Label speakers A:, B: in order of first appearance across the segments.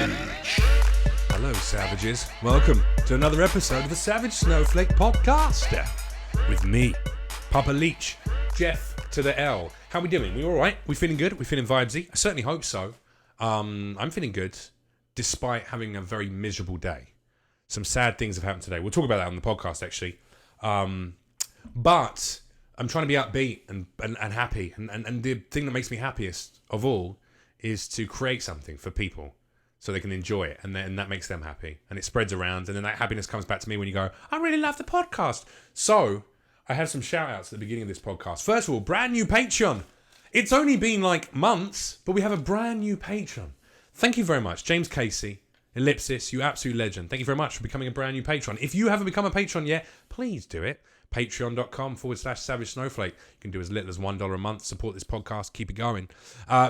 A: Hello, savages. Welcome to another episode of the Savage Snowflake podcast with me, Papa Leach, Jeff to the L. How we doing? We all right? We feeling good? We feeling vibesy? I certainly hope so. I'm feeling good, despite having a very miserable day. Some sad things have happened today. We'll talk about that on the podcast, actually. But I'm trying to be upbeat and happy. And the thing that makes me happiest of all is to create something for people so they can enjoy it. And that makes them happy. And it spreads around. And then that happiness comes back to me when you go, I really love the podcast. So I have some shout outs at the beginning of this podcast. First of all, brand new Patreon. It's only been like months, but we have a brand new Patreon. Thank you very much. James Casey, Ellipsis, you absolute legend. Thank you very much for becoming a brand new patron. If you haven't become a patron yet, please do it. Patreon.com/Savage Snowflake. You can do as little as $1 a month. Support this podcast. Keep it going.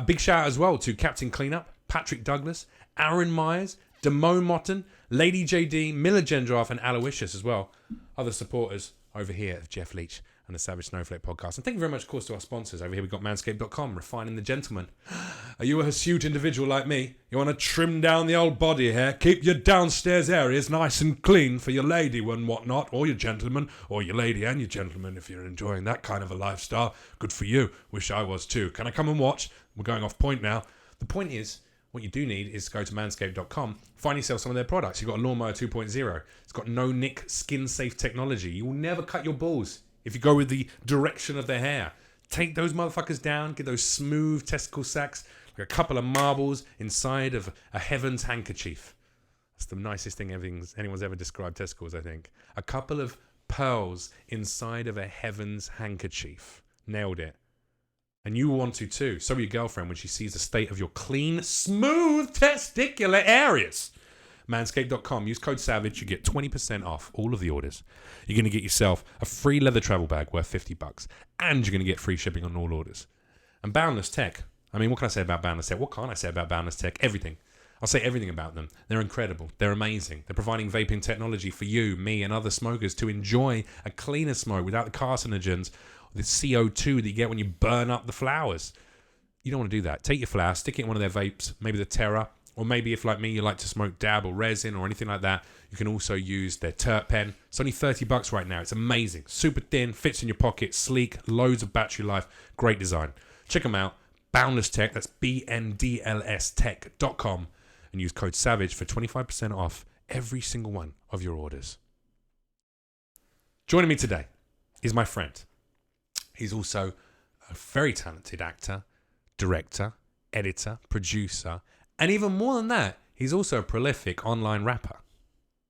A: Big shout out as well to Captain Cleanup, Patrick Douglas, Aaron Myers, Damone Motton, Lady JD, Miller Gendraff, and Aloysius as well. Other supporters over here of Jeff Leach and the Savage Snowflake podcast. And thank you very much, of course, to our sponsors. Over here we've got manscaped.com, refining the gentleman. Are you a hirsute individual like me? You want to trim down the old body hair, keep your downstairs areas nice and clean for your lady and whatnot, or your gentleman, or your lady and your gentleman if you're enjoying that kind of a lifestyle. Good for you. Wish I was too. Can I come and watch? We're going off point now. The point is, what you do need is to go to manscaped.com, find yourself some of their products. You've got a Lawnmower 2.0. It's got no-nick, SkinSafe technology. You will never cut your balls if you go with the direction of their hair. Take those motherfuckers down, get those smooth testicle sacks, like a couple of marbles inside of a heaven's handkerchief. That's the nicest thing anyone's ever described testicles, I think. A couple of pearls inside of a heaven's handkerchief. Nailed it. And you want to too. So will your girlfriend when she sees the state of your clean, smooth testicular areas. Manscaped.com. Use code SAVAGE. You get 20% off all of the orders. You're going to get yourself a free leather travel bag worth $50. And you're going to get free shipping on all orders. And Boundless Tech. I mean, what can I say about Boundless Tech? What can't I say about Boundless Tech? Everything. I'll say everything about them. They're incredible. They're amazing. They're providing vaping technology for you, me, and other smokers to enjoy a cleaner smoke without the carcinogens, the CO2 that you get when you burn up the flowers. You don't want to do that. Take your flower, stick it in one of their vapes, maybe the Terra, or maybe if, like me, you like to smoke dab or resin or anything like that, you can also use their Terp Pen. It's only $30 right now. It's amazing. Super thin, fits in your pocket, sleek, loads of battery life, great design. Check them out. Boundless Tech, that's BNDLStech.com, and use code SAVAGE for 25% off every single one of your orders. Joining me today is my friend. He's also a very talented actor, director, editor, producer, and even more than that, he's also a prolific online rapper.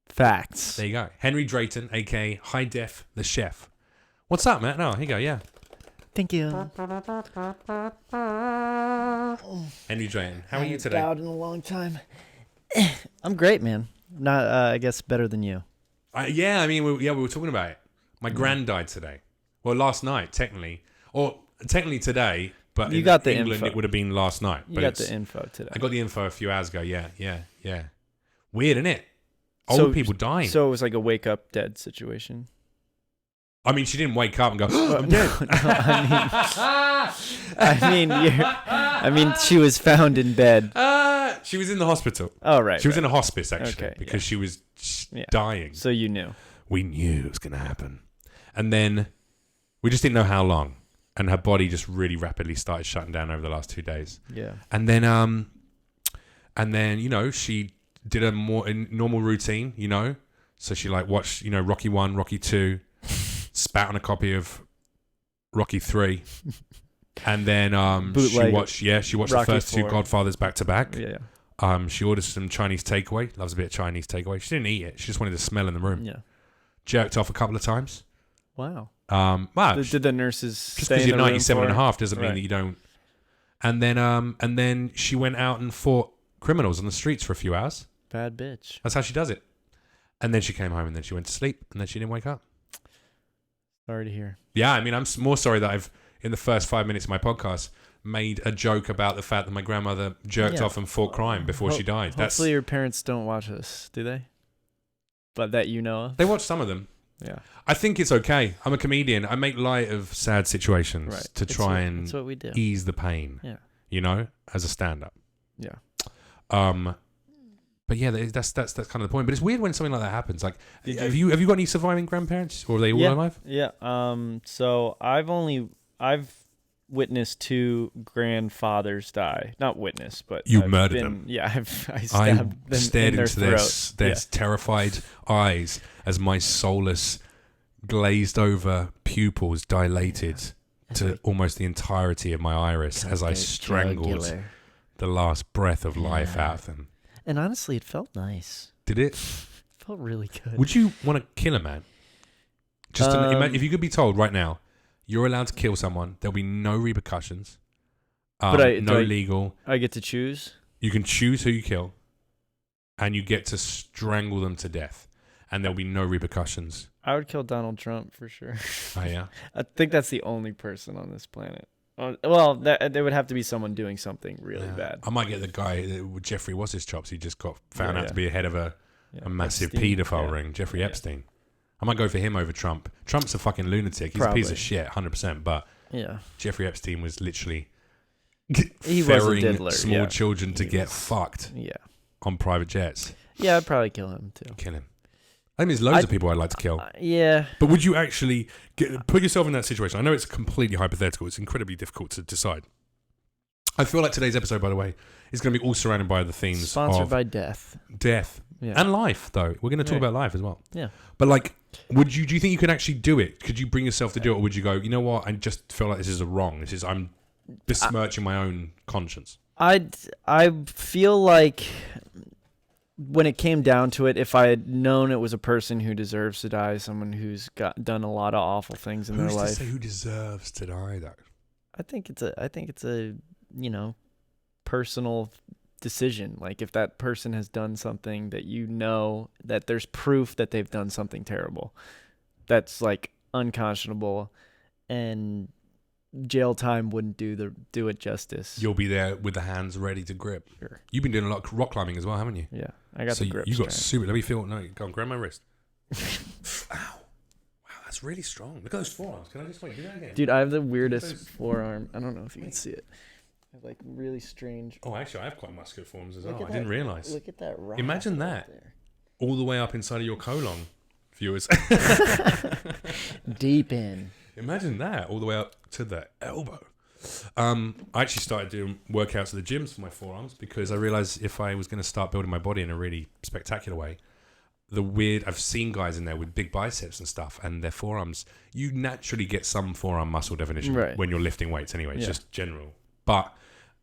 B: Facts.
A: There you go. Henry Drayton, a.k.a. Hidef The Chef. What's up, man? No, here you go, yeah.
B: Thank you.
A: Henry Drayton, how are you today?
B: Out in a long time. I'm great, man. Not, I guess, better than you.
A: Yeah, I mean, we were talking about it. My gran died today. Well, last night, technically. Or technically today, but
B: you got the
A: England,
B: info.
A: it would have been last night.
B: You got the info today.
A: I got the info a few hours ago, yeah. Weird, isn't it? Old people dying.
B: So it was like a wake up dead situation.
A: I mean, she didn't wake up and go, I'm dead.
B: I mean, she was found in bed.
A: She was in the hospital.
B: Oh, right.
A: She was in a hospice, actually,
B: okay,
A: because she was dying.
B: So you knew.
A: We knew it was going to happen. And then we just didn't know how long. And her body just really rapidly started shutting down over the last 2 days.
B: Yeah.
A: And then, you know, she did a more normal routine, you know. So she like watched, you know, Rocky 1, Rocky 2, spat on a copy of Rocky 3. And then she watched the first 2 Godfathers back to back.
B: Yeah.
A: She ordered some Chinese takeaway. Loves a bit of Chinese takeaway. She didn't eat it. She just wanted the smell in the room.
B: Yeah.
A: Jerked off a couple of times.
B: Wow.
A: Did
B: the nurses
A: just
B: stay
A: because
B: in
A: you're
B: the room
A: 97 and a half doesn't mean
B: Right.
A: that you don't. And then she went out and fought criminals on the streets for a few hours.
B: Bad bitch.
A: That's how she does it. And then she came home and then she went to sleep and then she didn't wake up.
B: Sorry to hear.
A: Yeah, I mean, I'm more sorry that I've, in the first 5 minutes of my podcast, made a joke about the fact that my grandmother jerked off and fought crime before she died.
B: Hopefully your parents don't watch this, do they? But that you know of?
A: They watch some of them.
B: Yeah.
A: I think it's okay. I'm a comedian. I make light of sad situations to try and
B: that's what we do.
A: ease the pain.
B: Yeah.
A: You know, as a stand-up.
B: Yeah.
A: But yeah, that's kind of the point. But it's weird when something like that happens. Like,
B: Did
A: have you got any surviving grandparents, or are they all alive?
B: Yeah. So I've witnessed 2 grandfathers die. Not witnessed, but
A: You murdered them.
B: Yeah, I stabbed them
A: stared
B: in their
A: into
B: throat.
A: their terrified eyes as my soulless, glazed over pupils dilated to almost the entirety of my iris as I strangled the last breath of life out of them.
B: And honestly, it felt nice.
A: Did it?
B: It felt really good.
A: Would you want to kill a man? Just if you could be told right now, you're allowed to kill someone, there'll be no repercussions, legal.
B: I get to choose?
A: You can choose who you kill, and you get to strangle them to death, and there'll be no repercussions.
B: I would kill Donald Trump for sure.
A: Oh, yeah?
B: I think that's the only person on this planet. Well, there would have to be someone doing something really bad.
A: I might get the guy, Jeffrey what's his chops, he just got found out to be head of a massive paedophile ring, Jeffrey Epstein. I might go for him over Trump. Trump's a fucking lunatic. He's a piece of shit, 100%. But Jeffrey Epstein was literally ferrying small children to get fucked on private jets.
B: Yeah, I'd probably kill him too.
A: Kill him. I think there's loads of people I'd like to kill.
B: Yeah.
A: But would you actually put yourself in that situation? I know it's completely hypothetical. It's incredibly difficult to decide. I feel like today's episode, by the way, is going to be all surrounded by the themes
B: Sponsored
A: of
B: by death.
A: And life, though. We're going to talk about life as well.
B: Yeah.
A: But like, do you think you could actually do it? Could you bring yourself to do it, or would you go, you know what? I just feel like this is wrong. I'm besmirching my own conscience.
B: I feel like when it came down to it, if I had known it was a person who deserves to die, someone who's done a lot of awful things in their life.
A: Who's to say who deserves to die, though?
B: I think it's a personal decision. Like if that person has done something that that there's proof that they've done something terrible, that's like unconscionable, and jail time wouldn't do it justice.
A: You'll be there with the hands ready to grip.
B: Sure.
A: You've been doing a lot of rock climbing as well, haven't you?
B: Yeah, I got the grip.
A: You got super. Let me feel. No, go on, grab my wrist. Ow! Wow, that's really strong. Look at those forearms. Can I just do that again?
B: Dude, I have the weirdest forearm. I don't know if you can see it. I have like really strange.
A: Oh, actually, I have quite muscular forearms as well. I didn't realize.
B: Look at that.
A: Imagine that
B: there.
A: All the way up inside of your colon, viewers.
B: Deep in.
A: Imagine that all the way up to the elbow. I actually started doing workouts at the gyms for my forearms because I realized if I was going to start building my body in a really spectacular way, I've seen guys in there with big biceps and stuff, and their forearms, you naturally get some forearm muscle definition when you're lifting weights anyway. It's just general. But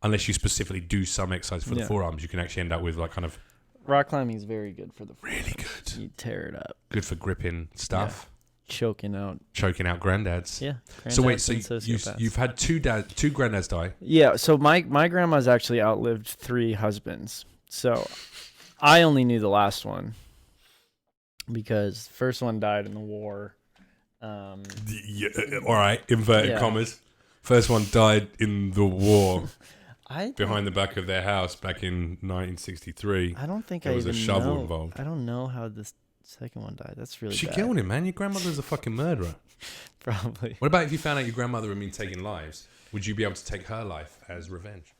A: unless you specifically do some exercise for the forearms, you can actually end up with like kind of...
B: Rock climbing is very good for the forearms.
A: Really good.
B: You tear it up.
A: Good for gripping stuff.
B: Yeah. Choking out
A: granddads.
B: Yeah.
A: So wait, so you've had two granddads die.
B: Yeah. So my grandma's actually outlived 3 husbands. So I only knew the last one because the first one died in the war.
A: All right, inverted commas. First one died in the war. Behind the back of their house back in 1963.
B: I don't think
A: there was a shovel involved.
B: I don't know how this second one died. That's really bad.
A: She killed him, man. Your grandmother's a fucking murderer.
B: Probably.
A: What about if you found out your grandmother had been taking lives? Would you be able to take her life as revenge,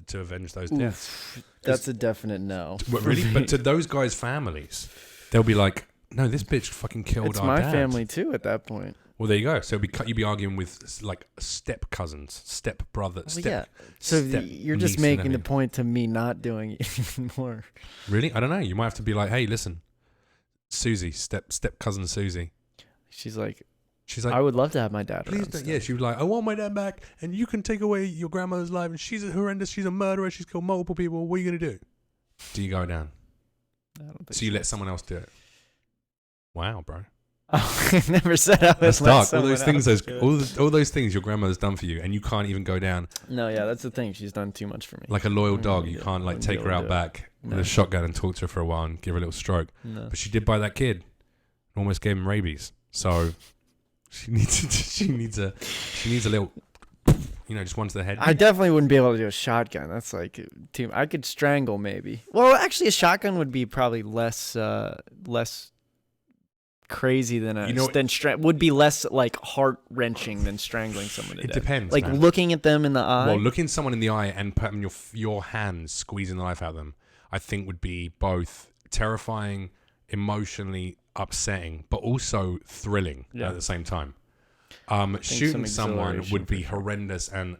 A: to avenge those deaths?
B: That's a definite no.
A: What, really? But to those guys' families, they'll be like, no, this bitch fucking killed our dad.
B: It's my family too at that point.
A: Well, there you go. So you'd be arguing with like step cousins, step brothers.
B: So you're just making the point to me not doing it anymore.
A: Really? I don't know. You might have to be like, hey, listen, Susie, step cousin Susie.
B: She's like, I would love to have my dad.
A: Please don't. Yeah, she was like, I want my dad back, and you can take away your grandmother's life, and she's horrendous. She's a murderer. She's killed multiple people. What are you gonna do? Do you go down?
B: I don't think
A: so. You let someone else do it. Wow, bro.
B: Oh, I never said I was.
A: That's dark. All those things, all those things your grandmother's done for you, and you can't even go down.
B: No, yeah, that's the thing. She's done too much for me.
A: Like a loyal dog, you can't like take her out back with a shotgun and talk to her for a while and give her a little stroke.
B: No.
A: But she did buy that kid, almost gave him rabies. So she needs a little, just one to the head.
B: I definitely wouldn't be able to do a shotgun. That's like I could strangle maybe. Well, actually, a shotgun would be probably less crazy than would be less like heart wrenching than strangling someone to death.
A: It depends.
B: Like looking at them in the eye.
A: Well, looking someone in the eye and putting your hands squeezing the life out of them. I think would be both terrifying, emotionally upsetting, but also thrilling at the same time. Shooting someone would be horrendous and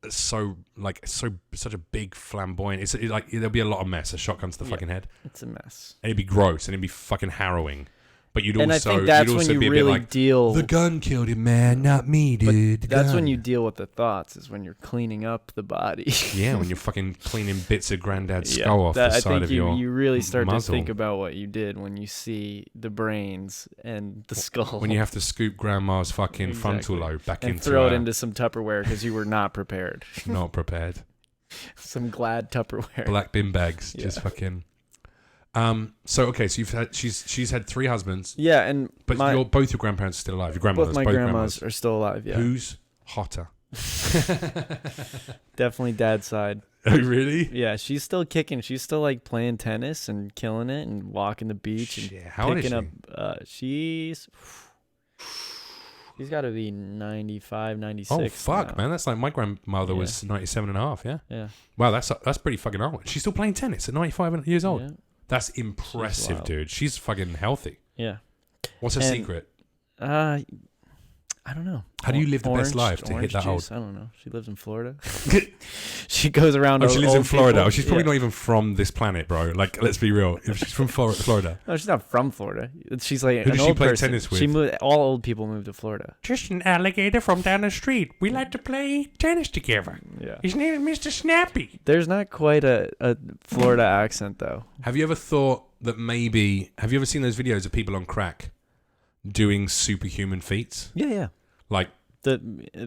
A: such a big flamboyant. It's like there'll be a lot of mess. A shotgun to the fucking head.
B: It's a mess.
A: And it'd be gross and it'd be fucking harrowing. But you'd
B: and
A: also,
B: I think that's
A: you'd also
B: when
A: be
B: you
A: a bit
B: really
A: like,
B: deal.
A: the gun killed him, man, not me, dude.
B: But that's when you deal with the thoughts. Is when you're cleaning up the body.
A: Yeah, when you're fucking cleaning bits of granddad's skull off the side of your
B: you really start
A: muzzle.
B: to think about what you did when you see the brains and the skull.
A: When you have to scoop grandma's fucking frontal lobe back
B: and
A: into
B: throw it into some Tupperware because you were not prepared.
A: Not prepared.
B: Some Glad Tupperware.
A: Black bin bags, just fucking. So she's had 3 husbands.
B: Yeah, but
A: both your grandparents are still alive. Your grandmothers,
B: both my grandmas are still alive. Yeah.
A: Who's hotter?
B: Definitely dad's side.
A: Oh, really?
B: Yeah, she's still kicking. She's still like playing tennis and killing it and walking the beach and
A: how old is she?
B: Up. She's got to be 95, 96.
A: Oh fuck,
B: now.
A: man! That's like my grandmother was 97 and a half. Yeah.
B: Yeah.
A: Wow, that's pretty fucking old. She's still playing tennis at 95 years old.
B: Yeah.
A: That's impressive, dude. She's fucking healthy.
B: Yeah.
A: What's her secret?
B: I don't know.
A: How do you live the best life to hit that
B: juice?
A: old?
B: I don't know. She lives in Florida. She goes around.
A: Oh, she lives in Florida.
B: People.
A: Oh, she's probably not even from this planet, bro. Like, let's be real. If she's from Florida.
B: No, she's not from Florida. She's like
A: Who
B: an
A: does
B: old
A: she play
B: person.
A: tennis with?
B: She moved. All old people move to Florida.
A: Just an alligator from down the street. We like to play tennis together.
B: Yeah.
A: His name is Mr. Snappy.
B: There's not quite a Florida accent though.
A: Have you ever thought that maybe? Have you ever seen those videos of people on crack doing superhuman feats?
B: Yeah.
A: Like.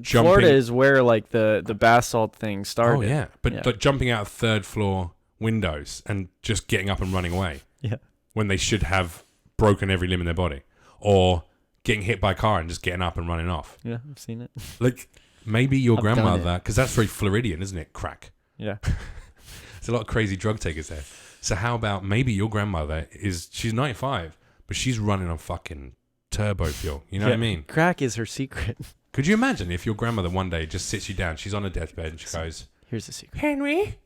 B: Florida is where like the basalt thing started.
A: Oh yeah, but jumping out of 3rd floor windows and just getting up and running away.
B: Yeah.
A: When they should have broken every limb in their body, or getting hit by a car and just getting up and running off.
B: Yeah, I've seen it.
A: Like maybe your grandmother, because that's very Floridian, isn't it? Crack.
B: Yeah.
A: There's a lot of crazy drug takers there. So how about maybe your grandmother she's 95, but she's running on fucking turbo fuel. You know what I mean?
B: Crack is her secret.
A: Could you imagine if your grandmother one day just sits you down, she's on a deathbed and she goes,
B: here's the secret.
A: Henry,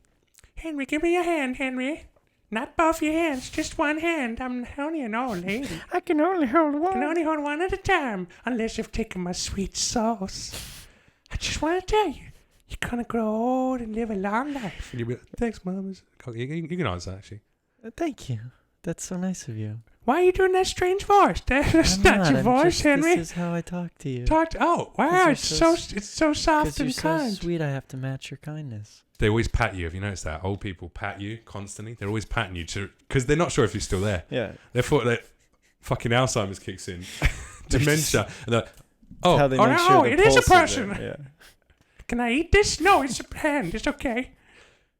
A: give me your hand, Henry. Not both your hands, just one hand. I'm only an old lady.
B: I can only hold one.
A: I can only hold one at a time, unless you've taken my sweet sauce. I just want to tell you, you're going to grow old and live a long life. And you'll be like, thanks, Mom. You can answer, actually.
B: Thank you. That's so nice of you.
A: Why are you doing that strange voice? That's not your voice, Henry.
B: This is how I talk to you.
A: Oh, wow, it's so soft and
B: kind.
A: kind.
B: So sweet, I have to match your kindness.
A: They always pat you. Have you noticed that? Old people pat you constantly. They're always patting you because they're not sure if you're still there.
B: Yeah.
A: Therefore, fucking Alzheimer's kicks in, dementia, and they're
B: it
A: is a person.
B: Yeah.
A: Can I eat this? No, it's a hand. It's okay.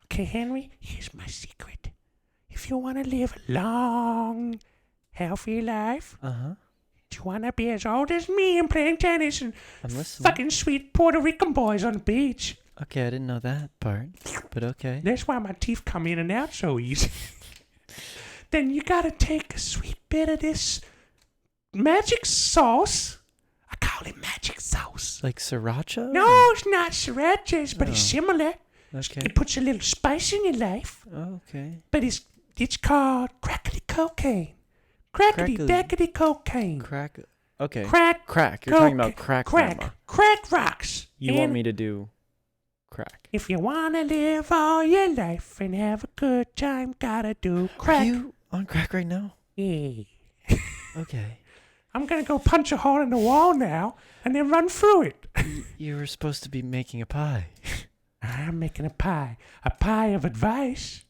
A: Okay, Henry, here's my secret. If you want to live a long, healthy life, do you want to be as old as me and playing tennis and fucking sweet Puerto Rican boys on the beach?
B: Okay, I didn't know that part, but okay.
A: That's why my teeth come in and out so easy. Then you gotta take a sweet bit of this magic sauce. I call it magic sauce.
B: Like sriracha?
A: No, it's not sriracha, but it's similar.
B: Okay.
A: It puts a little spice in your life.
B: Okay.
A: But it's called crackly cocaine. Crackety dackety cocaine.
B: Crack. Okay.
A: Crack.
B: You're talking about crack.
A: Crack rocks.
B: You want me to do crack?
A: If you want to live all your life and have a good time, gotta do crack.
B: Are you on crack right now?
A: Yeah.
B: Okay.
A: I'm gonna go punch a hole in the wall now and then run through it.
B: You were supposed to be making a pie.
A: I'm making a pie of advice.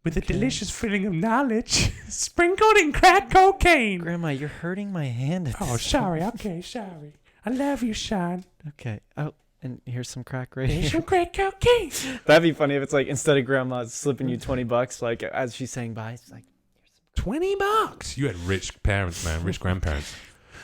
A: With a delicious filling of knowledge, sprinkled in crack cocaine.
B: Grandma, you're hurting my hand.
A: Oh, sorry. Okay, sorry. I love you, son.
B: Okay. Oh, and here's some crack right here.
A: Here's some crack cocaine.
B: That'd be funny if it's like instead of Grandma slipping you $20, like as she's saying bye, it's like
A: $20. You had rich parents, man. Rich grandparents.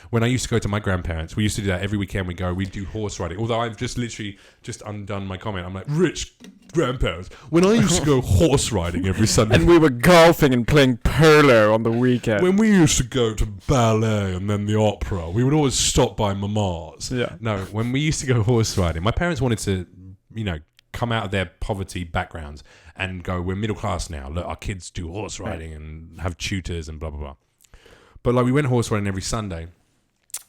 A: When I used to go to my grandparents, we used to do that every weekend. We'd do horse riding. Although I've just literally undone my comment. I'm like, rich grandparents. When I used to go horse riding every Sunday.
B: And we were golfing and playing Perlo on the weekend.
A: When we used to go to ballet and then the opera, we would always stop by Mama's.
B: Yeah.
A: No, when we used to go horse riding, my parents wanted to, come out of their poverty backgrounds and go, we're middle class now. Look, our kids do horse riding and have tutors and blah, blah, blah. But like we went horse riding every Sunday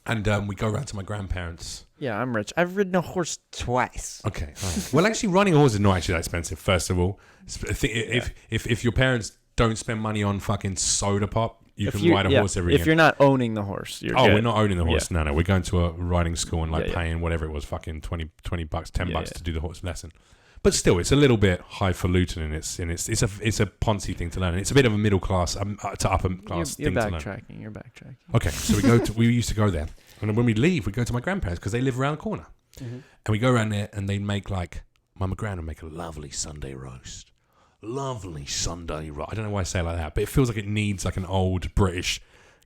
A: and we go around to my grandparents.
B: Yeah, I'm rich. I've ridden a horse twice.
A: Okay. All right. Well, actually running a horse is not actually that expensive, first of all. If your parents don't spend money on fucking soda pop, you can ride a horse every year.
B: If you're not owning the horse, you're good.
A: We're not owning the horse.
B: Yeah.
A: No. We're going to a riding school and paying whatever it was, fucking $20, $10 to do the horse lesson. But still, it's a little bit highfalutin and it's a Ponzi thing to learn. And it's a bit of a middle class to upper class thing to learn.
B: You're backtracking.
A: Okay, so we used to go there. And then when we leave, we go to my grandparents because they live around the corner. Mm-hmm. And we go around there and they make Mama Gran would make a lovely Sunday roast. Lovely Sunday roast. I don't know why I say it like that, but it feels like it needs like an old British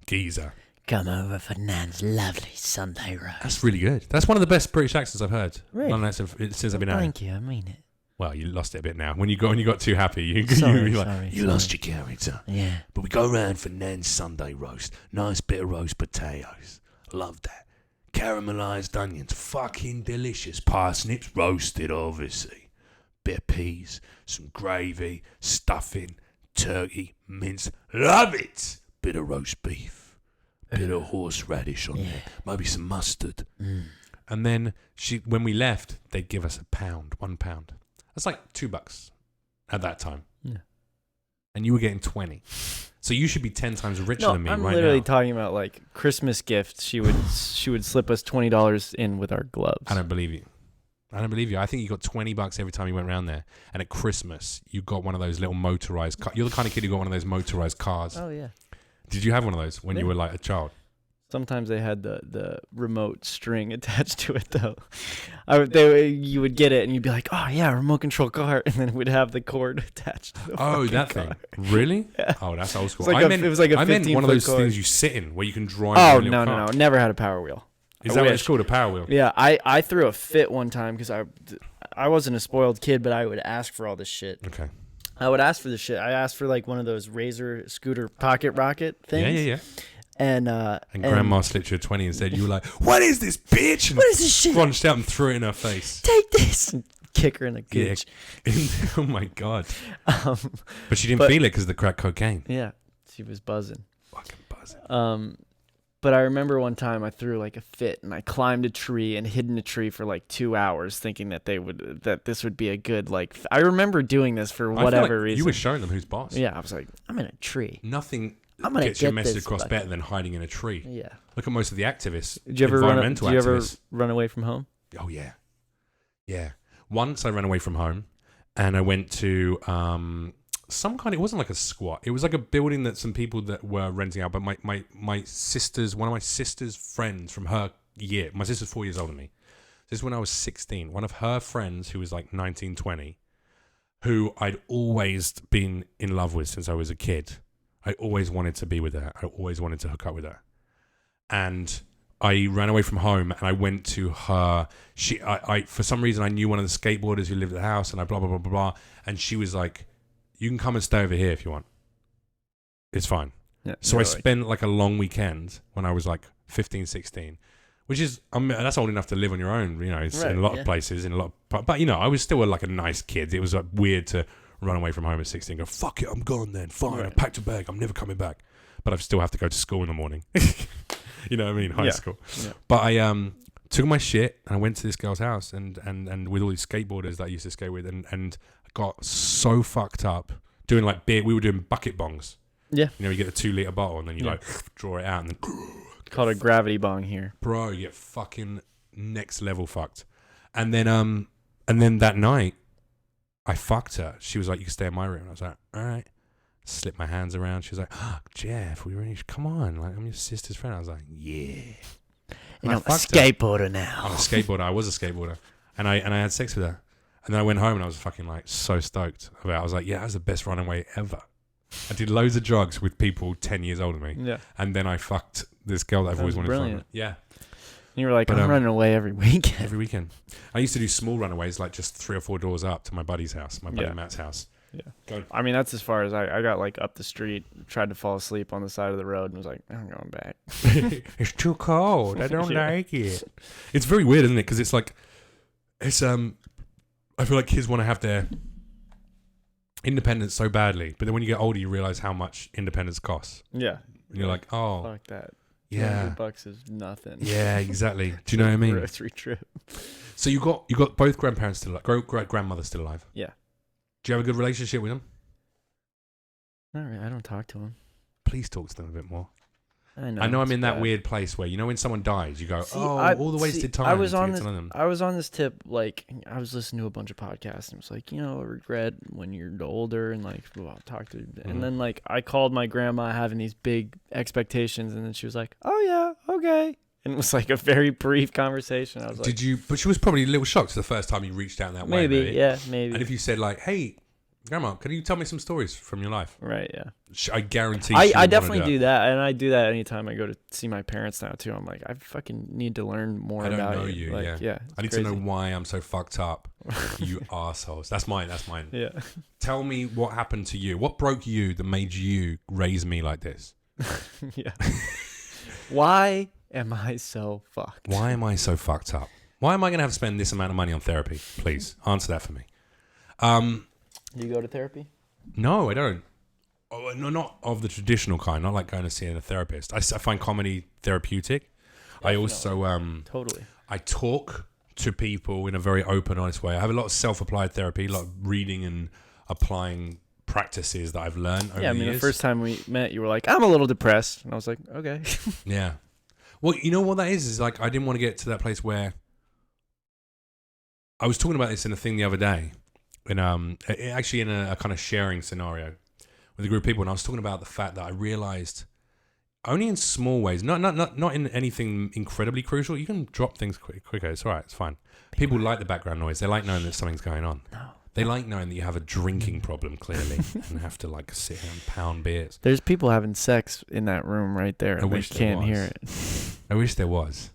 A: geezer.
B: Come over for Nan's lovely Sunday roast.
A: That's really good. That's one of the best British accents I've heard.
B: Really?
A: Since I've been out.
B: Thank you, I mean it.
A: Well, you lost it a bit now. When you got too happy, you lost your character.
B: Yeah.
A: But we go round for Nan's Sunday roast. Nice bit of roast potatoes. Love that. Caramelised onions. Fucking delicious. Parsnips roasted, obviously. Bit of peas. Some gravy. Stuffing. Turkey. Mince. Love it. Bit of roast beef. Bit of horseradish on there. Maybe some mustard. Mm. And then when we left, they'd give us £1. That's like $2 at that time. Yeah. And you were getting 20. So you should be 10 times richer than me right now.
B: I'm literally talking about like Christmas gifts. She would slip us $20 in with our gloves.
A: I don't believe you. I think you got $20 every time you went around there. And at Christmas, you got one of those little motorized cars. You're the kind of kid who got one of those motorized cars.
B: Oh, yeah.
A: Did you have one of those when you were like a child?
B: Sometimes they had the remote string attached to it, though. You would get it, and you'd be like, oh, yeah, remote control car. And then it would have the cord attached to the
A: that
B: car.
A: Thing? Really?
B: Yeah.
A: Oh, that's old school.
B: It was like a 15-foot cord.
A: I meant one of those things you sit in where you can drive
B: Oh,
A: your
B: no. Never had a Power Wheel.
A: Is that what it's called, a Power Wheel?
B: Yeah, I threw a fit one time because I wasn't a spoiled kid, but I would ask for all this shit.
A: Okay.
B: I would ask for this shit. I asked for like one of those Razor scooter pocket rocket things.
A: Yeah.
B: And
A: Grandma slipped you a 20 and said, you were like, what is this, bitch? And
B: what is this shit?
A: Scrunched out and threw it in her face.
B: Take this. And kick her in the gooch.
A: Yeah. Oh, my God. But she didn't feel it because of the crack cocaine.
B: Yeah. She was buzzing.
A: Fucking buzzing.
B: But I remember one time I threw like a fit and I climbed a tree and hid in a tree for like 2 hours thinking that this would be a good I remember doing this for whatever reason.
A: You were showing them who's boss.
B: Yeah, I was like, I'm in a tree.
A: Nothing gets your message across better than hiding in a tree.
B: Yeah.
A: Look at most of the activists.
B: Did you ever run away from home?
A: Oh yeah. Yeah. Once I ran away from home and I went to it wasn't like a squat. It was like a building that some people that were renting out, but my sister's, one of my sister's friends from her year, my sister's 4 years older than me. This is when I was 16. One of her friends who was like 19, 20, who I'd always been in love with since I was a kid. I always wanted to be with her. I always wanted to hook up with her. And I ran away from home and I went to her. I for some reason, I knew one of the skateboarders who lived at the house and I blah, blah, blah, blah, blah. And she was like, you can come and stay over here if you want. It's fine. Yeah, so I spent like a long weekend when I was like 15, 16, which is, that's old enough to live on your own, in a lot of places, but I was still like a nice kid. It was like weird to run away from home at 16 and go, fuck it, I'm gone then. Fine, I packed a bag. I'm never coming back. But I still have to go to school in the morning. You know what I mean? High school. Yeah. But I took my shit and I went to this girl's house and with all these skateboarders that I used to skate with and got so fucked up doing like beer. We were doing bucket bongs. Yeah. You get the 2 liter bottle and then you draw it out and then
B: called a gravity bong here.
A: Bro, you get fucking next level fucked. And then that night I fucked her. She was like, you can stay in my room. And I was like, all right. Slipped my hands around. She was like, oh, Jeff, come on. Like, I'm your sister's friend. I was like, yeah.
B: And I'm a skateboarder now.
A: I'm a skateboarder. I was a skateboarder. And I had sex with her. And then I went home and I was fucking like so stoked about it. I was like, yeah, that was the best runaway ever. I did loads of drugs with people 10 years older than me. Yeah. And then I fucked this girl that I've always wanted to fuck. Yeah.
B: And you were like, I'm running away every weekend.
A: Every weekend. I used to do small runaways, like just 3 or 4 doors up to my buddy's house, my buddy Matt's house.
B: Yeah. I mean, that's as far as I got like up the street, tried to fall asleep on the side of the road and was like, I'm going back.
A: It's too cold. I don't like it. It's very weird, isn't it? Because it's like, I feel like kids want to have their independence so badly, but then when you get older, you realize how much independence costs.
B: Yeah.
A: And you're like, oh,
B: fuck that.
A: yeah,
B: $200 is nothing.
A: yeah, exactly. Do you know what I mean?
B: Grocery trip.
A: So you got both grandparents still alive, great grandmother still alive.
B: Yeah.
A: Do you have a good relationship with them?
B: All right, I don't talk to him.
A: Please talk to them a bit more.
B: I know
A: I'm
B: it's
A: in that
B: bad.
A: weird place where, you know, when someone dies, you go,
B: See,
A: all the wasted time.
B: I was on
A: to
B: this.
A: get to know them.
B: I was on this tip. Like, I was listening to a bunch of podcasts, and it was like, I regret when you're older, and like, well, I'll talk to. And then like, I called my grandma having these big expectations, and then she was like, "Oh yeah, okay." And it was like a very brief conversation. I was like,
A: Did you? But she was probably a little shocked the first time you reached out in that way.
B: maybe, yeah, maybe.
A: And if you said like, "Hey, Grandma, can you tell me some stories from your life?"
B: Right, yeah.
A: I guarantee.
B: I definitely do that, and I do that anytime I go to see my parents now too. I'm like, I fucking need to learn more
A: I don't
B: about
A: know
B: you.
A: you.
B: Like,
A: yeah. I need to know why I'm so fucked up. You assholes. That's mine.
B: Yeah.
A: Tell me what happened to you. What broke you that made you raise me like this?
B: Yeah. Why am I so fucked?
A: Why am I so fucked up? Why am I going to have to spend this amount of money on therapy? Please answer that for me.
B: You go to therapy?
A: No, I don't. Oh, no, not of the traditional kind. Not like going to see a therapist. I find comedy therapeutic. I also
B: totally.
A: I talk to people in a very open, honest way. I have a lot of self-applied therapy, a lot of reading and applying practices that I've learned over the years.
B: The first time we met, you were like, "I'm a little depressed," and I was like, "Okay."
A: Yeah. Well, you know what that is like, I didn't want to get to that place where I was talking about this in a thing the other day, in actually in a kind of sharing scenario with a group of people, and I was talking about the fact that I realized only in small ways, not in anything incredibly crucial. You can drop things quicker. It's all right. It's fine. People like the background noise. They like knowing that something's going on.
B: No.
A: They like knowing that you have a drinking problem, clearly, and have to like sit here and pound beers.
B: There's people having sex in that room right there.
A: I wish
B: they can't
A: there was.
B: hear it.
A: I wish there was.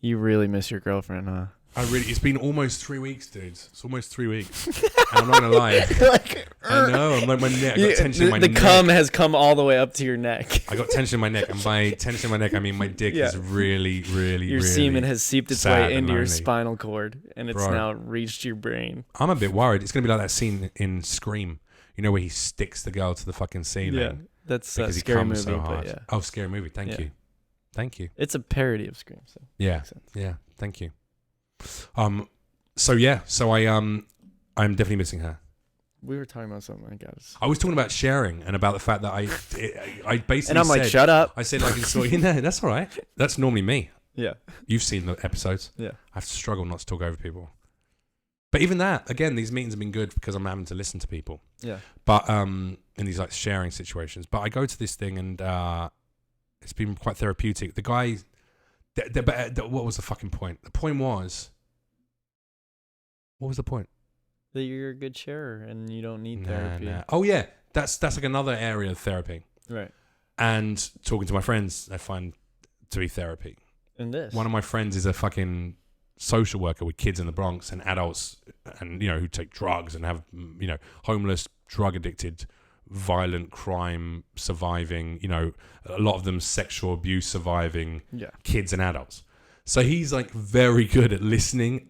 B: You really miss your girlfriend, huh?
A: It's been almost 3 weeks, dudes. It's almost 3 weeks. And I'm not gonna lie. I know. I'm like my neck. I got tension in my neck.
B: The cum has come all the way up to your neck.
A: I got tension in my neck, and by tension in my neck, I mean my dick is really, really,
B: your
A: really
B: semen has seeped its
A: sad
B: way
A: and
B: into your
A: lonely.
B: spinal cord, and it's
A: Bro.
B: now reached your brain.
A: I'm a bit worried. It's gonna be like that scene in Scream. You know, where he sticks the girl to the fucking ceiling.
B: Yeah, that's a
A: because he
B: scary
A: comes
B: movie.
A: so hard.
B: But yeah,
A: Oh, scary movie. Thank you.
B: it's a parody of Scream. So
A: Yeah.
B: makes sense.
A: Yeah. Thank you. So I'm definitely missing her.
B: We were talking about something. I got us.
A: I was talking about sharing and about the fact that I basically
B: And I'm like,
A: said,
B: shut up.
A: I said like in story, that's all right. That's normally me.
B: Yeah.
A: You've seen the episodes.
B: Yeah.
A: I have to struggle not to talk over people. But even that, again, these meetings have been good because I'm having to listen to people.
B: Yeah.
A: But in these like sharing situations. But I go to this thing and it's been quite therapeutic. The guy, what was the fucking point? The point was, what was the point?
B: That you're a good sharer and you don't need therapy.
A: Nah. Oh yeah, that's like another area of therapy.
B: Right.
A: And talking to my friends, I find to be therapy.
B: And this.
A: One of my friends is a fucking social worker with kids in the Bronx and adults, and who take drugs and have homeless, drug addicted, violent crime surviving. A lot of them sexual abuse surviving.
B: Yeah.
A: Kids and adults. So he's like very good at listening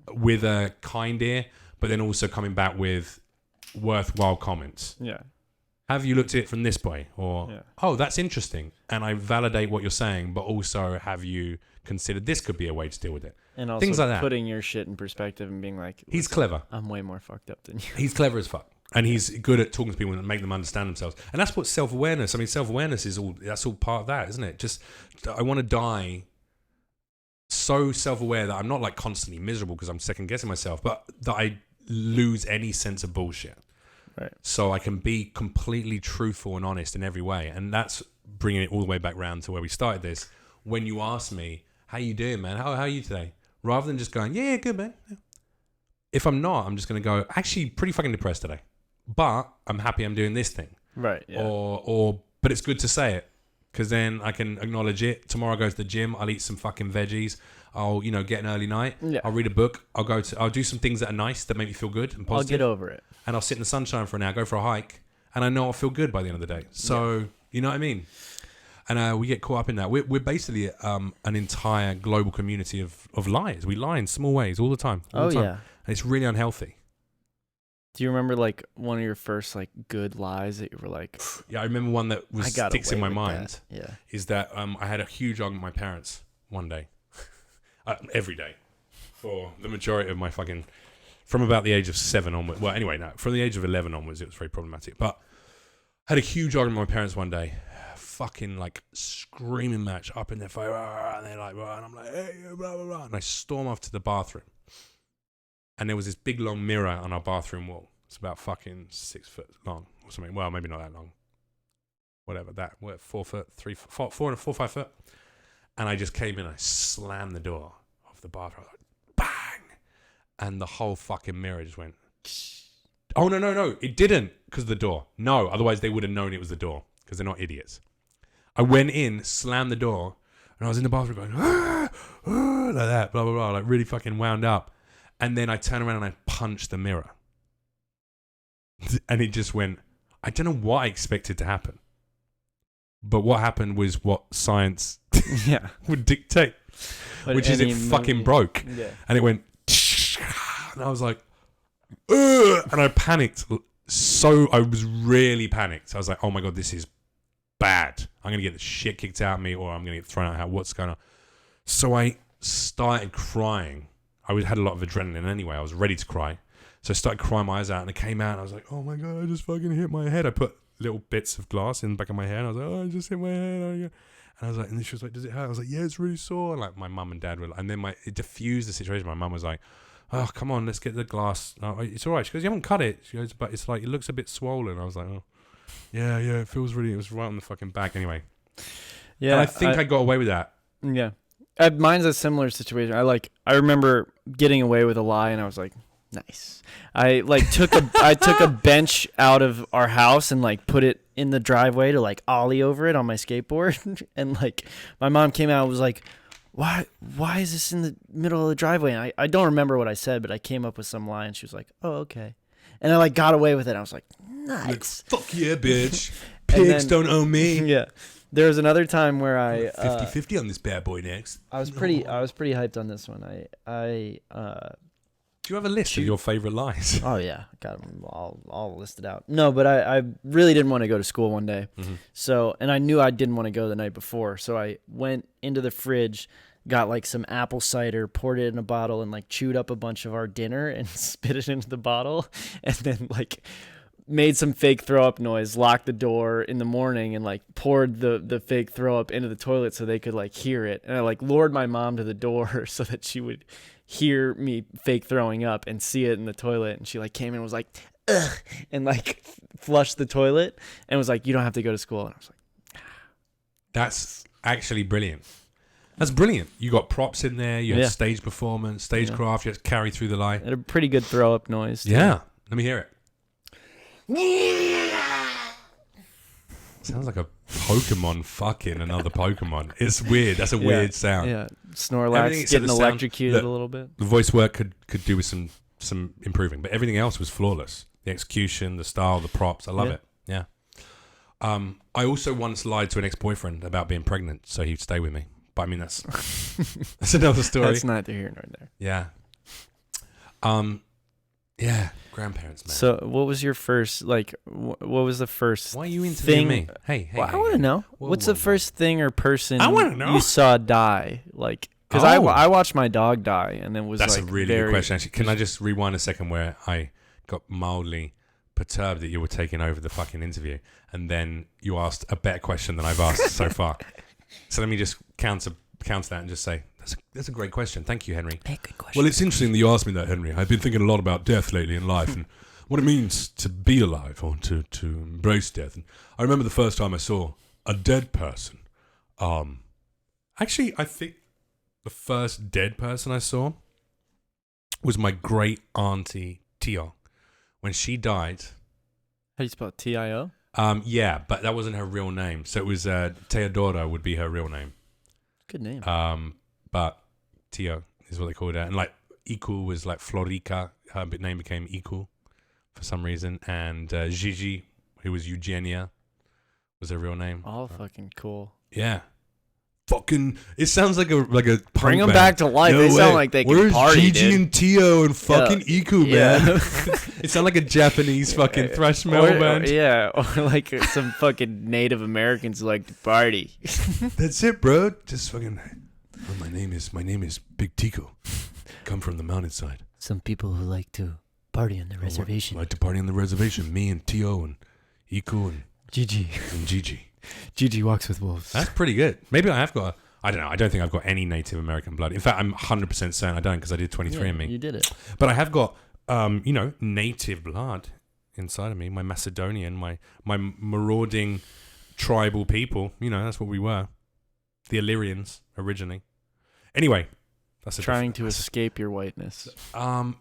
A: with a kind ear, but then also coming back with worthwhile comments.
B: Yeah.
A: Have you looked at it from this way? Or,
B: Yeah.
A: oh, that's interesting. And I validate what you're saying, but also have you considered this could be a way to deal with it?
B: And also
A: Things like that.
B: putting your shit in perspective and being like,
A: He's clever.
B: I'm way more fucked up than you.
A: He's clever as fuck. And he's good at talking to people and make them understand themselves. And that's what self-awareness, self-awareness that's all part of that, isn't it? Just, I want to die so self-aware that I'm not like constantly miserable because I'm second guessing myself, but that I lose any sense of bullshit.
B: Right.
A: So I can be completely truthful and honest in every way. And that's bringing it all the way back round to where we started this. When you ask me, how you doing, man? How are you today? Rather than just going, yeah, good, man. Yeah. If I'm not, I'm just going to go, actually pretty fucking depressed today. But I'm happy I'm doing this thing.
B: Right. Yeah.
A: But it's good to say it. Because then I can acknowledge it. Tomorrow I go to the gym. I'll eat some fucking veggies. I'll, get an early night.
B: Yeah.
A: I'll read a book. I'll do some things that are nice that make me feel good and positive.
B: I'll get over it.
A: And I'll sit in the sunshine for an hour, go for a hike, and I know I'll feel good by the end of the day. So, you know what I mean? And we get caught up in that. We're basically an entire global community of lies. We lie in small ways all the time. All the time.
B: Yeah.
A: And it's really unhealthy.
B: Do you remember like one of your first like good lies that you were like?
A: Yeah, I remember one that sticks in my mind.
B: That. Yeah.
A: Is that I had a huge argument with my parents one day, every day, for the majority of my from about the age of 7 onwards. Well, anyway, no, from the age of 11 onwards, it was very problematic. But I had a huge argument with my parents one day. Fucking like screaming match up in their face, and they're like, and I'm like, hey, blah blah blah, and I storm off to the bathroom, and there was this big long mirror on our bathroom wall. It's about fucking 6 foot long or something. Well, maybe not that long. Whatever that. 4 foot, 3 foot, 4 or 5 foot. And I just came in, and I slammed the door of the bathroom, like, bang, and the whole fucking mirror just went. Oh no, it didn't because of the door. No, otherwise they would have known it was the door because they're not idiots. I went in, slammed the door, and I was in the bathroom going, like that, blah, blah, blah, like really fucking wound up. And then I turned around and I punched the mirror. And it just went, I don't know what I expected to happen. But what happened was what science would dictate, which is it fucking broke.
B: Yeah.
A: And it went, and I was like, ugh, and I panicked. So I was really panicked. I was like, oh my God, this is bad. I'm going to get the shit kicked out of me, or I'm going to get thrown out. What's going on? So I started crying. I had a lot of adrenaline anyway. I was ready to cry. So I started crying my eyes out, and it came out, and I was like, oh my God, I just fucking hit my head. I put little bits of glass in the back of my head, and I was like, oh, I just hit my head. And I was like, and she was like, does it hurt? I was like, yeah, it's really sore. And like my mum and dad were like, and then it diffused the situation. My mum was like, oh, come on, let's get the glass. No, it's all right. She goes, you haven't cut it. She goes, but it's like, it looks a bit swollen. I was like, oh, yeah, it was right on the fucking back anyway. Yeah. And I think I got away with that.
B: Yeah. Mine's a similar situation. I remember getting away with a lie, and I was like, nice. I took a bench out of our house and like put it in the driveway to like ollie over it on my skateboard. And like my mom came out and was like, why is this in the middle of the driveway? And I don't remember what I said, but I came up with some lie, and she was like, oh, okay. And I like got away with it. I was like, nice.
A: Like, fuck yeah, bitch. Pigs don't own me.
B: Yeah. There was another time where I
A: 50-50 on this bad boy next.
B: I was pretty hyped on this one.
A: Do you have a list of your favorite lies?
B: Oh yeah, got them all listed out. No, but I really didn't want to go to school one day. Mm-hmm. So, and I knew I didn't want to go the night before. So I went into the fridge, got like some apple cider, poured it in a bottle, and like chewed up a bunch of our dinner and spit it into the bottle, and then like made some fake throw up noise, locked the door in the morning, and like poured the fake throw up into the toilet so they could like hear it. And I like lured my mom to the door so that she would hear me fake throwing up and see it in the toilet. And she like came in and was like, ugh, and like flushed the toilet and was like, you don't have to go to school. And I was like,
A: that's actually brilliant. That's brilliant. You got props in there. You had stage performance, stagecraft. You had to carry through the lie.
B: Had a pretty good throw up noise too.
A: Yeah. Let me hear it. Sounds like a Pokemon fucking another Pokemon. It's weird. That's a weird sound.
B: Yeah. Snorlax getting electrocuted a little bit.
A: The voice work could do with some improving, but everything else was flawless. The execution, the style, the props. I love it. Yeah. I also once lied to an ex-boyfriend about being pregnant, so he'd stay with me. But I mean, that's another story.
B: That's neither here nor there.
A: Yeah. Yeah, grandparents, man.
B: So, what was your first, like, what was the first
A: Why are you interviewing me? Hey,
B: I want to know. What's the first thing or person
A: you
B: saw die? Like, because I watched my dog die, and then was
A: That's
B: like,
A: a really good question, actually. Can I just rewind a second where I got mildly perturbed that you were taking over the fucking interview, and then you asked a better question than I've asked so far. So let me just counter that and just say, that's a great question. Thank you, Henry.
B: Hey, good question.
A: Well, it's interesting that you asked me that, Henry. I've been thinking a lot about death lately in life and what it means to be alive or to embrace death. And I remember the first time I saw a dead person. Actually, I think the first dead person I saw was my great auntie Tio. When she died.
B: How do you spell Tio?
A: Yeah, but that wasn't her real name. So it was Teodora would be her real name.
B: Good name.
A: But Tio is what they called her. And like Iku was like Florica. Her name became Iku for some reason. And Gigi, who was Eugenia, was her real name.
B: All fucking cool.
A: Yeah. Fucking, it sounds like a punk
B: Bring them
A: band.
B: back to life. They sound like they can
A: Where's
B: party,
A: Gigi
B: dude?
A: and Tio and fucking Iku, man?
B: Yeah.
A: It sounds like a Japanese fucking thrash metal band.
B: Or like some fucking Native Americans who like to party.
A: That's it, bro. Just fucking. Oh, my name is Big Tico. Come from the mountainside.
B: Some people who like to party on the reservation.
A: Like to party on the reservation. Me and Tio and Iku and
B: Gigi. Gigi walks with wolves.
A: That's pretty good. Maybe I have got. I don't know. I don't think I've got any Native American blood. In fact, I'm 100% certain I don't because I did 23andMe.
B: You did it.
A: But I have got, native blood inside of me. My Macedonian, my marauding tribal people. That's what we were. The Illyrians originally. Anyway, that's
B: trying to escape your whiteness.
A: A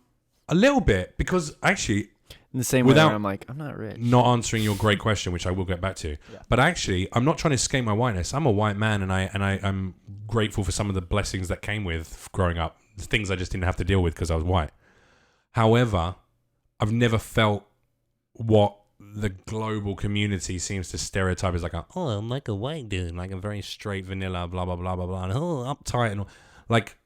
A: little bit because actually.
B: In the same way where I'm like, I'm not rich.
A: Not answering your great question, which I will get back to. Yeah. But actually, I'm not trying to escape my whiteness. I'm a white man, and I'm grateful for some of the blessings that came with growing up. The things I just didn't have to deal with because I was white. However, I've never felt what the global community seems to stereotype as like, I'm like a white dude, like a very straight vanilla, blah, blah, blah, blah, blah, and uptight. And like,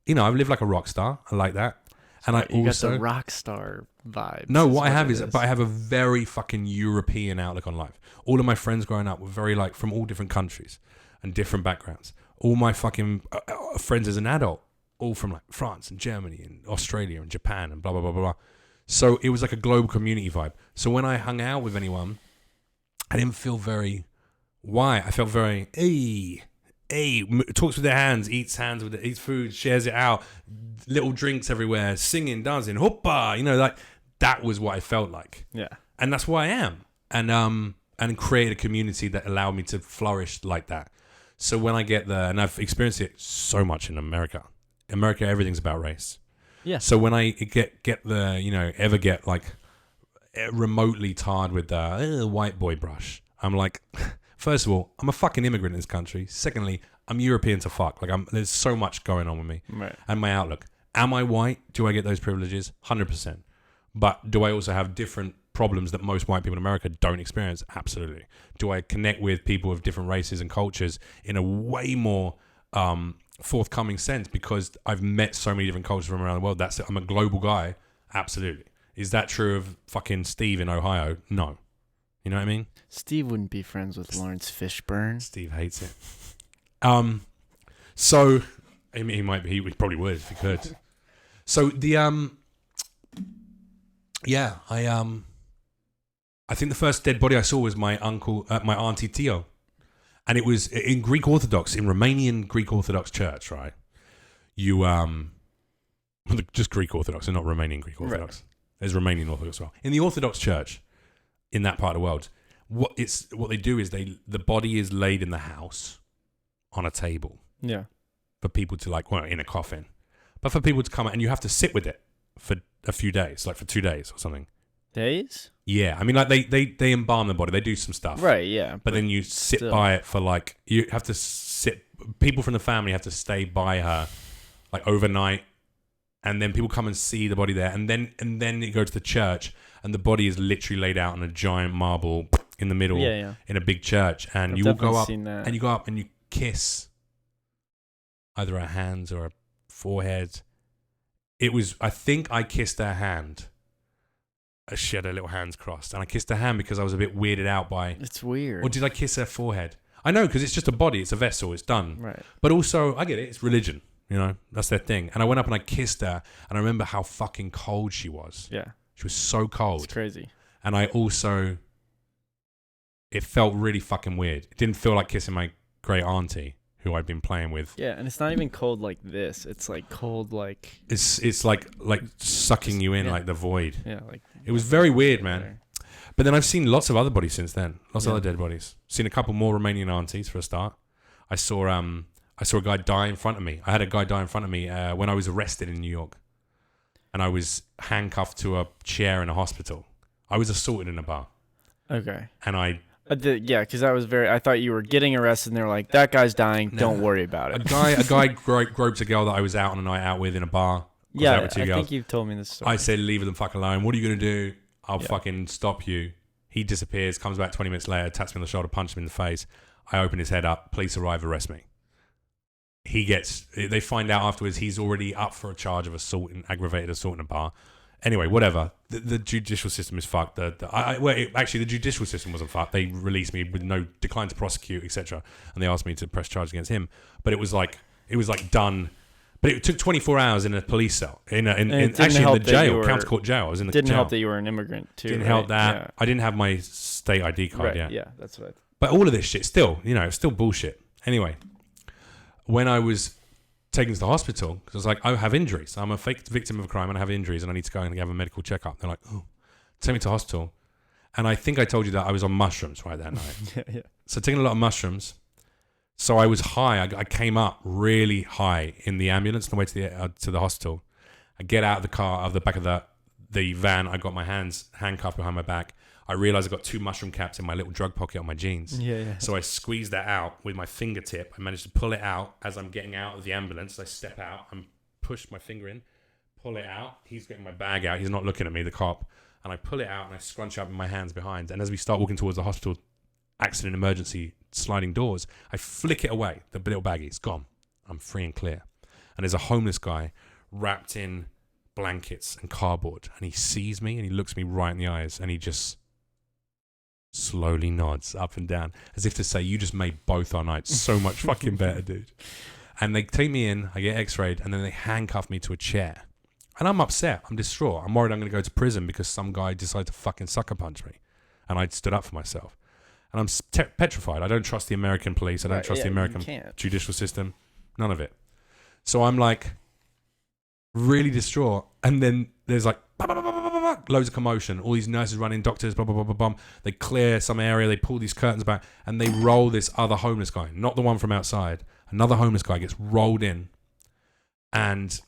A: I've lived like a rock star. I like that. And
B: you got the rock star vibe.
A: No, what I have is, but I have a very fucking European outlook on life. All of my friends growing up were very like from all different countries and different backgrounds. All my fucking friends as an adult, all from like France and Germany and Australia and Japan and blah, blah, blah, blah, blah. So it was like a global community vibe. So when I hung out with anyone, I didn't feel very white. I felt very, talks with their hands, eats food, shares it out, little drinks everywhere, singing, dancing, hoppa, like that was what I felt like.
B: Yeah.
A: And that's who I am. And create a community that allowed me to flourish like that. So when I get there, and I've experienced it so much in America, everything's about race.
B: Yeah.
A: So when I ever get like remotely tarred with the white boy brush, I'm like, first of all, I'm a fucking immigrant in this country. Secondly, I'm European to fuck. Like there's so much going on with me and my outlook. Am I white? Do I get those privileges? 100%. But do I also have different problems that most white people in America don't experience? Absolutely. Do I connect with people of different races and cultures in a way more forthcoming sense because I've met so many different cultures from around the world? That's it. I'm a global guy. Absolutely. Is that true of fucking Steve in Ohio? No. You know what I mean?
B: Steve wouldn't be friends with Lawrence Fishburne.
A: Steve hates it. So he might be. He probably would if he could. So the I think the first dead body I saw was my auntie Tio, and it was in Romanian Greek Orthodox church, right? You just Greek Orthodox and not Romanian Greek Orthodox. Right. There's Romanian Orthodox as well. In the Orthodox church, in that part of the world, what they do is the body is laid in the house on a table.
B: Yeah.
A: For people to in a coffin, but for people to come and you have to sit with it for a few days, like for 2 days or something.
B: Days?
A: Yeah, I mean, like they embalm the body, they do some stuff,
B: right? Yeah,
A: but then you sit by it for like you have to sit. People from the family have to stay by her like overnight, and then people come and see the body there, and then you go to the church, and the body is literally laid out on a giant marble in the middle, in a big church, and I've you will go up and you go up and you kiss either her hands or her forehead. I think I kissed her hand. She had her little hands crossed, and I kissed her hand because I was a bit weirded out by.
B: It's weird.
A: Or did I kiss her forehead? I know, because it's just a body, it's a vessel, it's done.
B: Right.
A: But also, I get it, it's religion, that's their thing. And I went up and I kissed her, and I remember how fucking cold she was.
B: Yeah.
A: She was so cold.
B: It's crazy.
A: And I also, it felt really fucking weird. It didn't feel like kissing my great auntie, who I'd been playing with.
B: Yeah, and it's not even cold like this. It's like cold like...
A: It's like sucking you in, like the void.
B: Yeah, like...
A: It was very weird, man. But then I've seen lots of other bodies since then. Lots of other dead bodies. Seen a couple more Romanian aunties for a start. I saw a guy die in front of me. I had a guy die in front of me when I was arrested in New York. And I was handcuffed to a chair in a hospital. I was assaulted in a bar.
B: Okay.
A: And I...
B: because I thought you were getting arrested and they were like, that guy's dying, don't worry about it.
A: A guy groped a girl that I was out on a night out with in a bar.
B: I think you've told me this story.
A: I said, leave them fuck alone. What are you going to do? I'll fucking stop you. He disappears, comes back 20 minutes later, taps me on the shoulder, punches me in the face. I open his head up. Police arrive, arrest me. They find out afterwards he's already up for a charge of aggravated assault in a bar. Anyway, whatever. The judicial system is fucked. Actually, the judicial system wasn't fucked. They released me with no decline to prosecute, etc. And they asked me to press charges against him. But it was like done. But it took 24 hours in a police cell, in the jail, county court jail. I was in the jail.
B: Didn't help that you were an immigrant too.
A: Didn't help that. Yeah. I didn't have my state ID card.
B: Right,
A: yeah.
B: Yeah, that's what.
A: But all of this shit, still, it's still bullshit. Anyway, when I was taken to the hospital, because I was like, I have injuries. I'm a fake victim of a crime and I have injuries and I need to go and have a medical checkup. They're like, oh, take me to hospital. And I think I told you that I was on mushrooms right that night.
B: Yeah.
A: So taking a lot of mushrooms. So I was high. I came up really high in the ambulance on the way to the hospital. I get out of the car, out of the back of the van. I got my hands handcuffed behind my back. I realized I got 2 mushroom caps in my little drug pocket on my jeans.
B: Yeah.
A: So I squeezed that out with my fingertip. I managed to pull it out as I'm getting out of the ambulance. I step out. I push my finger in, pull it out. He's getting my bag out. He's not looking at me, the cop. And I pull it out and I scrunch up in my hands behind. And as we start walking towards the hospital accident emergency sliding doors, I flick it away. The little baggie, it's gone. I'm free and clear. And there's a homeless guy wrapped in blankets and cardboard. And he sees me and he looks me right in the eyes and he just slowly nods up and down as if to say, you just made both our nights so much fucking better, dude. And they take me in, I get x-rayed, and then they handcuff me to a chair. And I'm upset, I'm distraught, I'm worried I'm going to go to prison because some guy decided to fucking sucker punch me. And I stood up for myself. And I'm petrified. I don't trust the American police, I don't trust the American judicial system, none of it. So I'm like really distraught, and then there's like loads of commotion. All these nurses run in, doctors, blah, blah, blah, blah, blah. They clear some area, they pull these curtains back, and they roll this other homeless guy, not the one from outside. Another homeless guy gets rolled in, and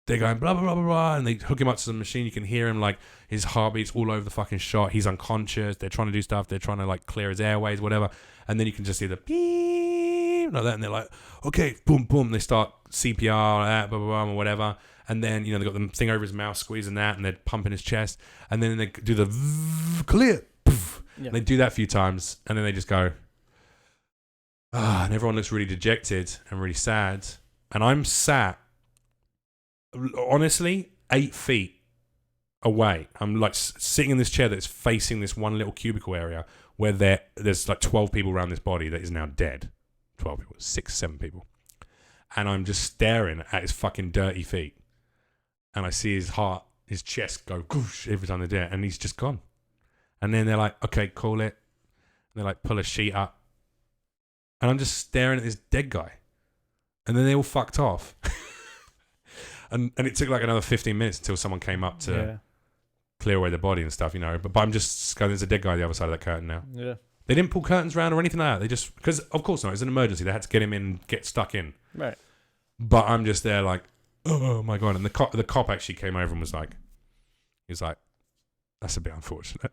A: they're going blah, blah, blah, blah, blah, and they hook him up to the machine. You can hear him, like, his heartbeat's all over the fucking shot. He's unconscious. They're trying to do stuff. They're trying to, like, clear his airways, whatever. And then you can just see the beep, like that, and they're like, okay, boom, boom. They start CPR, blah, blah, blah, or whatever. And then, they got the thing over his mouth, squeezing that, and they're pumping his chest. And then they do the clear. Yeah. They do that a few times, and then they just go, and everyone looks really dejected and really sad. And I'm sat, honestly, 8 feet away. I'm like sitting in this chair that's facing this one little cubicle area where there's like 12 people around this body that is now dead. 12 people, 6, 7 people. And I'm just staring at his fucking dirty feet. And I see his chest go goosh every time they do it, and he's just gone. And then they're like, okay, call it. And they like pull a sheet up. And I'm just staring at this dead guy. And then they all fucked off. and it took like another 15 minutes until someone came up to clear away the body and stuff, But I'm just going, there's a dead guy on the other side of that curtain now. Yeah. They didn't pull curtains around or anything like that. They just, because of course not, it's an emergency. They had to get him in, get stuck in.
B: Right.
A: But I'm just there like, oh my God. And the cop actually came over and was like, that's a bit unfortunate.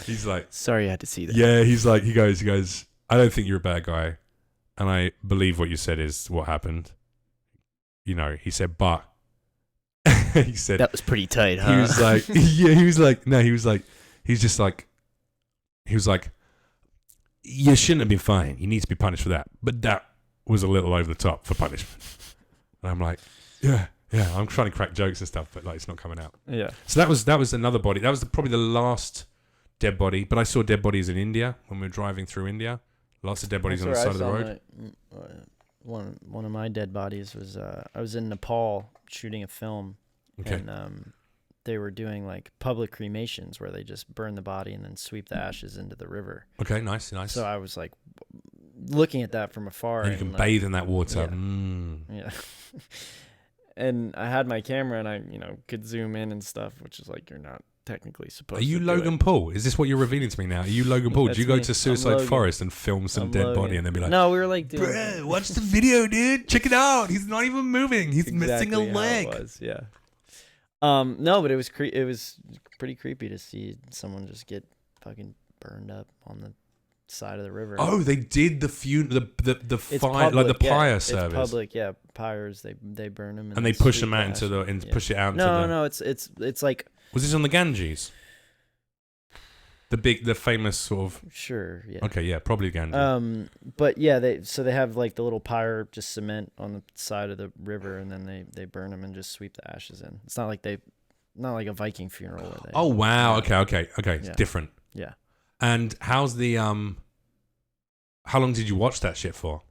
A: He's like,
B: sorry you had to see that.
A: Yeah, he goes, I don't think you're a bad guy. And I believe what you said is what happened. He said, but he said,
B: that was pretty tight, huh?
A: He was like, yeah, he was like, no, he was like, you shouldn't have been fined. You need to be punished for that. But that was a little over the top for punishment. And I'm like, yeah, I'm trying to crack jokes and stuff, but like it's not coming out.
B: Yeah.
A: So that was another body. That was probably the last dead body. But I saw dead bodies in India when we were driving through India. Lots of dead bodies on the side of the road.
B: One of my dead bodies was I was in Nepal shooting a film, and they were doing like public cremations where they just burn the body and then sweep the ashes into the river.
A: Okay, nice.
B: So I was like looking at that from afar.
A: And you can bathe in that water.
B: Yeah. And I had my camera and I, could zoom in and stuff, which is like you're not technically supposed to.
A: Are you Logan Paul? Is this what you're revealing to me now? Are you Logan Paul? Do you go to Suicide Forest and film some dead body and then be like,
B: no, we were like,
A: bruh, watch the video, dude. Check it out. He's not even moving. He's missing a leg.
B: It was, yeah. No, but it was pretty creepy to see someone just get fucking burned up on the side of the river.
A: Oh, they did the fire,
B: public,
A: like the pyre
B: it's
A: service.
B: Public, yeah, pyres. They burn them
A: and they push them out into push it out.
B: No, it's like.
A: Was this on the Ganges? The famous sort of.
B: Sure. Yeah.
A: Okay, yeah, probably Gandhi.
B: But yeah, they have like the little pyre, just cement on the side of the river, and then they burn them and just sweep the ashes in. It's not like a Viking funeral. Where they,
A: Oh wow!
B: Yeah.
A: Okay. It's different.
B: Yeah.
A: And how's the How long did you watch that shit for?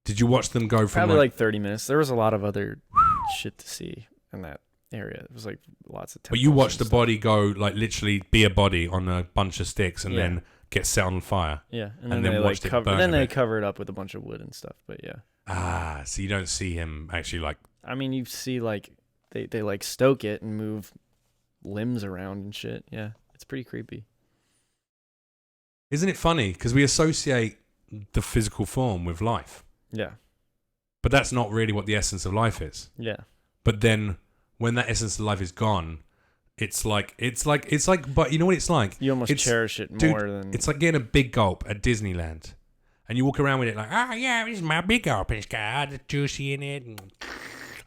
A: Did you watch them go from
B: Probably like 30 minutes. There was a lot of other shit to see in that area. It was like lots of.
A: But you watched the body go, like literally be a body on a bunch of sticks and then get set on fire.
B: Yeah,
A: and then
B: they
A: watched it burn.
B: Then they cover it up with a bunch of wood and stuff. But yeah.
A: So you don't see him actually like.
B: I mean, you see like they like stoke it and move limbs around and shit. Yeah, it's pretty creepy.
A: Isn't it funny? Because we associate the physical form with life.
B: Yeah.
A: But that's not really what the essence of life is.
B: Yeah.
A: But then when that essence of life is gone, it's like, but you know what it's like?
B: You almost cherish it more than.
A: It's like getting a big gulp at Disneyland. And you walk around with it like, yeah, this is my big gulp. And it's got all the juicy in it. And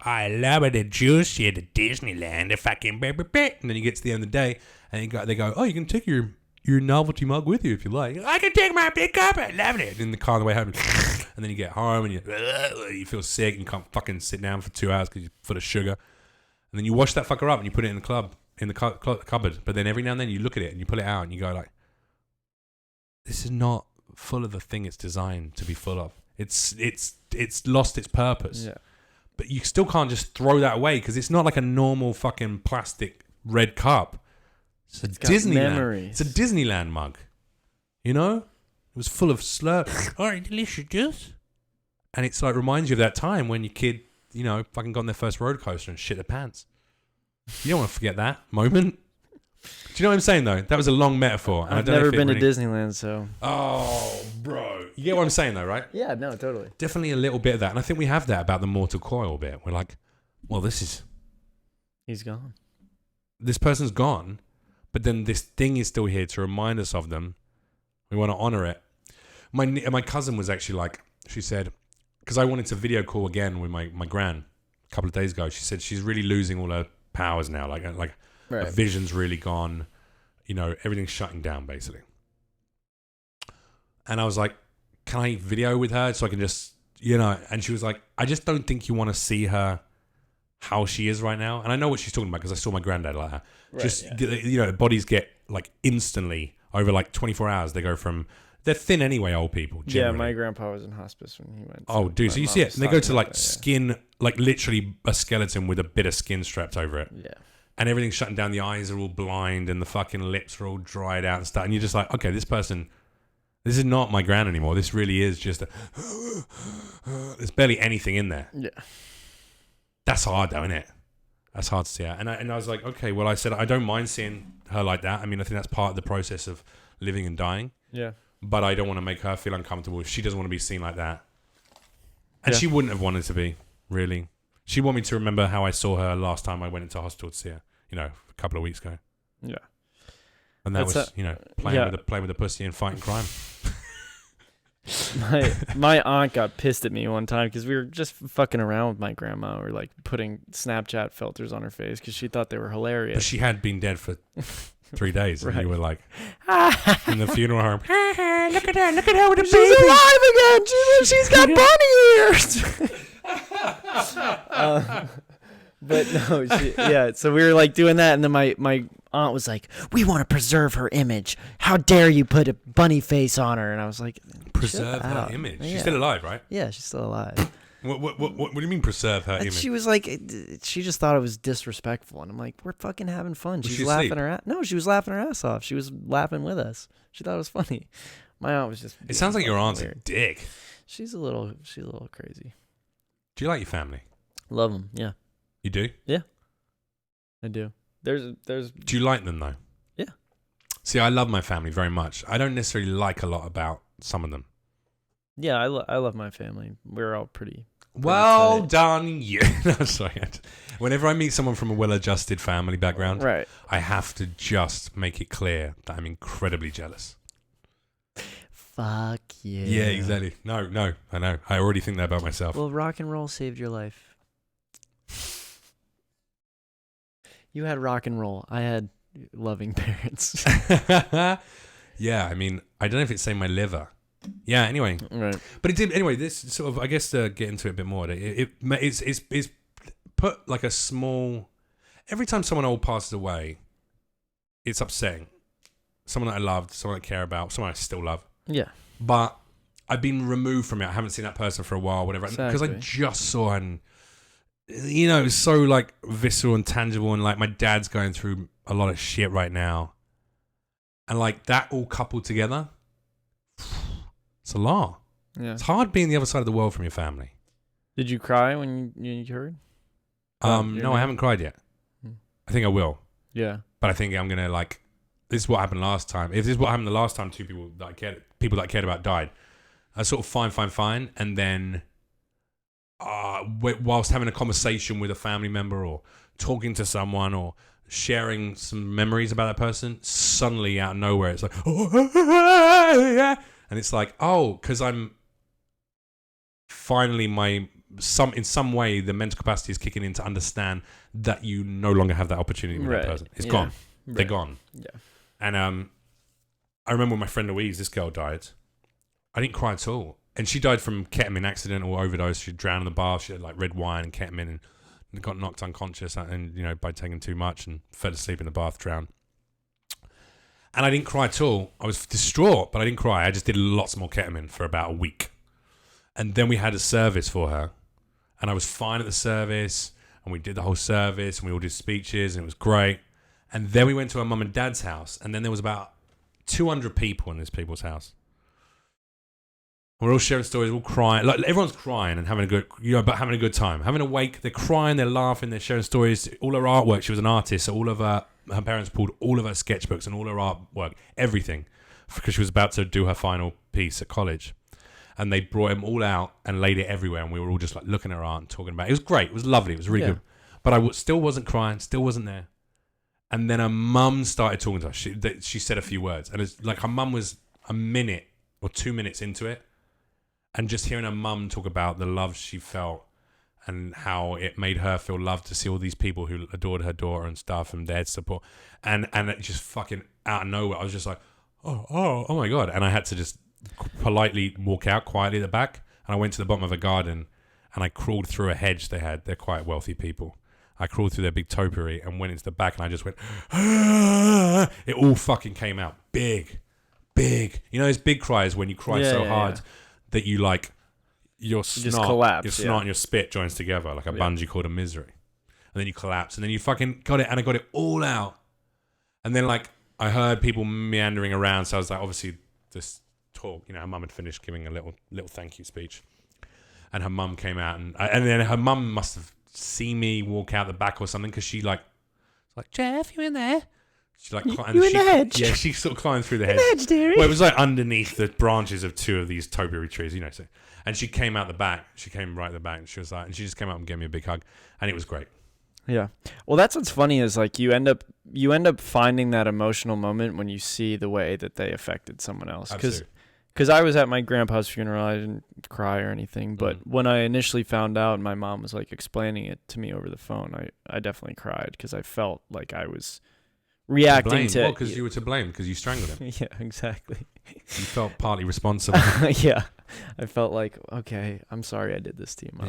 A: I love it, the juicy at the Disneyland. The fucking baby. And then you get to the end of the day and they go, oh, you can take your novelty mug with you if you like. I can take my big cup. I love it. In the car on the way home. And then you get home and you feel sick and you can't fucking sit down for 2 hours because you're full of sugar. And then you wash that fucker up and you put it in the cupboard. But then every now and then you look at it and you pull it out and you go like, this is not full of the thing it's designed to be full of. It's lost its purpose.
B: Yeah.
A: But you still can't just throw that away because it's not like a normal fucking plastic red cup. It's a Disneyland. It's a Disneyland mug. You know? It was full of slurp. All right, delicious juice. And it's like reminds you of that time when your kid, you know, fucking got on their first roller coaster and shit their pants. You don't want to forget that moment. Do you know what I'm saying though? That was a long metaphor. And
B: I've never been to Disneyland, so.
A: Oh, bro. You get what I'm saying though, right?
B: Yeah, no, totally.
A: Definitely a little bit of that. And I think we have that about the mortal coil bit. We're like, well,
B: he's gone.
A: This person's gone, but then this thing is still here to remind us of them. We want to honor it. My cousin was actually like, she said, because I wanted to video call again with my gran a couple of days ago. She said she's really losing all her powers now. Like
B: right.
A: Her vision's really gone. You know, everything's shutting down basically. And I was like, can I video with her so I can just, you know? And she was like, I just don't think you want to see her how she is right now. And I know what she's talking about because I saw my granddad like her. Right, you know, bodies get like instantly over like 24 hours. They go from, they're thin anyway, old people. Generally.
B: Yeah, my grandpa was in hospice when he went.
A: Oh, dude, so you see it. And they go to like skin, like literally a skeleton with a bit of skin strapped over it.
B: Yeah.
A: And everything's shutting down. The eyes are all blind and the fucking lips are all dried out and stuff. And you're just like, okay, this is not my gran anymore. This really is just there's barely anything in there.
B: Yeah.
A: That's hard though, isn't it? That's hard to see out. And I was like, okay, well, I said, I don't mind seeing her like that. I mean, I think that's part of the process of living and dying.
B: Yeah.
A: But I don't want to make her feel uncomfortable. She doesn't want to be seen like that. And she wouldn't have wanted to be, really. She'd want me to remember how I saw her last time I went into hospital to see her, you know, a couple of weeks ago.
B: Yeah.
A: And that was, you know, playing with the pussy and fighting crime.
B: My aunt got pissed at me one time because we were just fucking around with my grandma. We were like putting Snapchat filters on her face because she thought they were hilarious.
A: But she had been dead for 3 days, and
B: right.
A: you were like in the funeral home. Look at her with a baby.
B: She's alive again. She's got bunny ears. But no, so we were like doing that, and then my aunt was like, "We want to preserve her image. How dare you put a bunny face on her?" And I was like,
A: "Preserve her image? Yeah. She's still alive, right?"
B: Yeah, she's still alive.
A: What do you mean preserve her image?
B: She was like, she just thought it was disrespectful, and I'm like, we're fucking having fun. She's laughing her ass. No, she was laughing her ass off. She was laughing with us. She thought it was funny. My aunt was just.
A: It sounds like your aunt's weird. A dick.
B: She's a little crazy.
A: Do you like your family?
B: Love them. Yeah.
A: You do?
B: Yeah. I do. There's.
A: Do you like them though?
B: Yeah.
A: See, I love my family very much. I don't necessarily like a lot about some of them.
B: Yeah, I love my family. We're all pretty
A: well tight. Done, you. No, sorry. Whenever I meet someone from a well-adjusted family background,
B: right,
A: I have to just make it clear that I'm incredibly jealous.
B: Fuck you.
A: Yeah, exactly. No, I know. I already think that about myself.
B: Well, rock and roll saved your life. You had rock and roll. I had loving parents.
A: Yeah, I mean, I don't know if it saved my liver. Yeah, anyway.
B: Right.
A: But it did, anyway, this sort of, I guess to get into it a bit more, it's put like a small, every time someone old passes away, it's upsetting. Someone that I loved, someone I care about, someone I still love.
B: Yeah.
A: But I've been removed from it. I haven't seen that person for a while, whatever. Because I just saw, and you know, it's so like visceral and tangible, and like my dad's going through a lot of shit right now. And like that all coupled together, it's a lot.
B: Yeah.
A: It's hard being the other side of the world from your family.
B: Did you cry when you heard?
A: No, I haven't cried yet. I think I will.
B: Yeah.
A: But I think I'm going to like, this is what happened last time. If this is what happened the last time people that I cared about died, I sort of fine. And then whilst having a conversation with a family member or talking to someone or sharing some memories about that person, suddenly out of nowhere, it's like, oh, and it's like, oh, because I'm finally in some way the mental capacity is kicking in to understand that you no longer have that opportunity with that person. It's gone. Right. They're gone.
B: Yeah.
A: And I remember when my friend Louise, this girl, died. I didn't cry at all. And she died from ketamine accident or overdose. She drowned in the bath. She had like red wine and ketamine and got knocked unconscious and, you know, by taking too much and fell asleep in the bath, drowned. And I didn't cry at all. I was distraught, but I didn't cry. I just did lots more ketamine for about a week. And then we had a service for her. And I was fine at the service. And we did the whole service. And we all did speeches. And it was great. And then we went to her mum and dad's house. And then there was about 200 people in this people's house. We're all sharing stories, all crying. Like everyone's crying and having a good, but having a good time. Having a wake, they're crying, they're laughing, they're sharing stories. All her artwork, she was an artist, so all of her parents pulled all of her sketchbooks and all her artwork, everything, because she was about to do her final piece at college. And they brought him all out and laid it everywhere, and we were all just like looking at her art and talking about it. It was great, it was lovely, it was really good. But I still wasn't crying, still wasn't there. And then her mum started talking to her. She said a few words, and it's like her mum was a minute or 2 minutes into it. And just hearing her mum talk about the love she felt and how it made her feel loved to see all these people who adored her daughter and stuff and their support. And it just fucking out of nowhere, I was just like, oh my God. And I had to just politely walk out quietly at the back. And I went to the bottom of a garden and I crawled through a hedge they had. They're quite wealthy people. I crawled through their big topiary and went into the back and I just went, ah! It all fucking came out big. You know those big cries when you cry so hard that you like your snot, and your spit joins together like a bungee cord of misery, and then you collapse, and then you fucking got it, and I got it all out, and then like I heard people meandering around, so I was like, obviously this talk, you know, her mum had finished giving a little thank you speech, and her mum came out, and then her mum must have seen me walk out the back or something because she like Jeff, you in there? She like climbed. You in the hedge? Yeah, she sort of climbed through the hedge.
B: Hedge, dearie.
A: Well, it was like underneath the branches of two of these topiary trees, you know. So, and she came out the back. She came right at the back, and she was like, and she just came up and gave me a big hug, and it was great.
B: Yeah. Well, that's what's funny is like you end up finding that emotional moment when you see the way that they affected someone else. Because I was at my grandpa's funeral, I didn't cry or anything, but when I initially found out, and my mom was like explaining it to me over the phone, I definitely cried because I felt like I was reacting to
A: because you were to blame because you strangled him.
B: Yeah, exactly.
A: You felt partly responsible.
B: Yeah, I felt like, okay, I'm sorry I did this to you, Mom.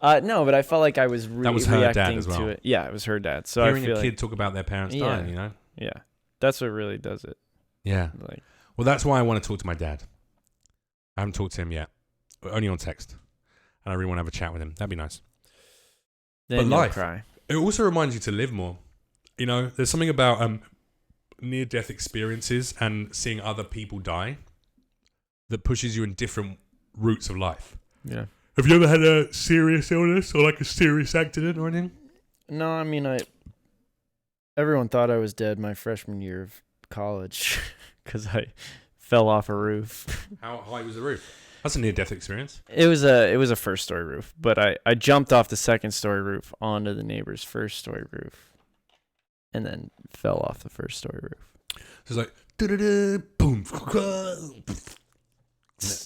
A: Yeah.
B: No, but I felt like I was
A: that was her
B: reacting
A: dad as well.
B: to it. Yeah, it was her dad. So
A: hearing
B: I feel
A: a kid talk about their parents dying, you know.
B: Yeah, that's what really does it.
A: Yeah.
B: Like,
A: well, that's why I want to talk to my dad. I haven't talked to him yet, only on text, and I really want to have a chat with him. That'd be nice.
B: Then
A: but life,
B: cry.
A: It also reminds you to live more. You know, there's something about near-death experiences and seeing other people die that pushes you in different routes of life.
B: Yeah.
A: Have you ever had a serious illness or like a serious accident or anything?
B: No, I mean, everyone thought I was dead my freshman year of college because I fell off a roof.
A: How high was the roof? That's a near-death experience.
B: It was a first-story roof, but I jumped off the second-story roof onto the neighbor's first-story roof. And then fell off the first-story roof.
A: So it's like, boom.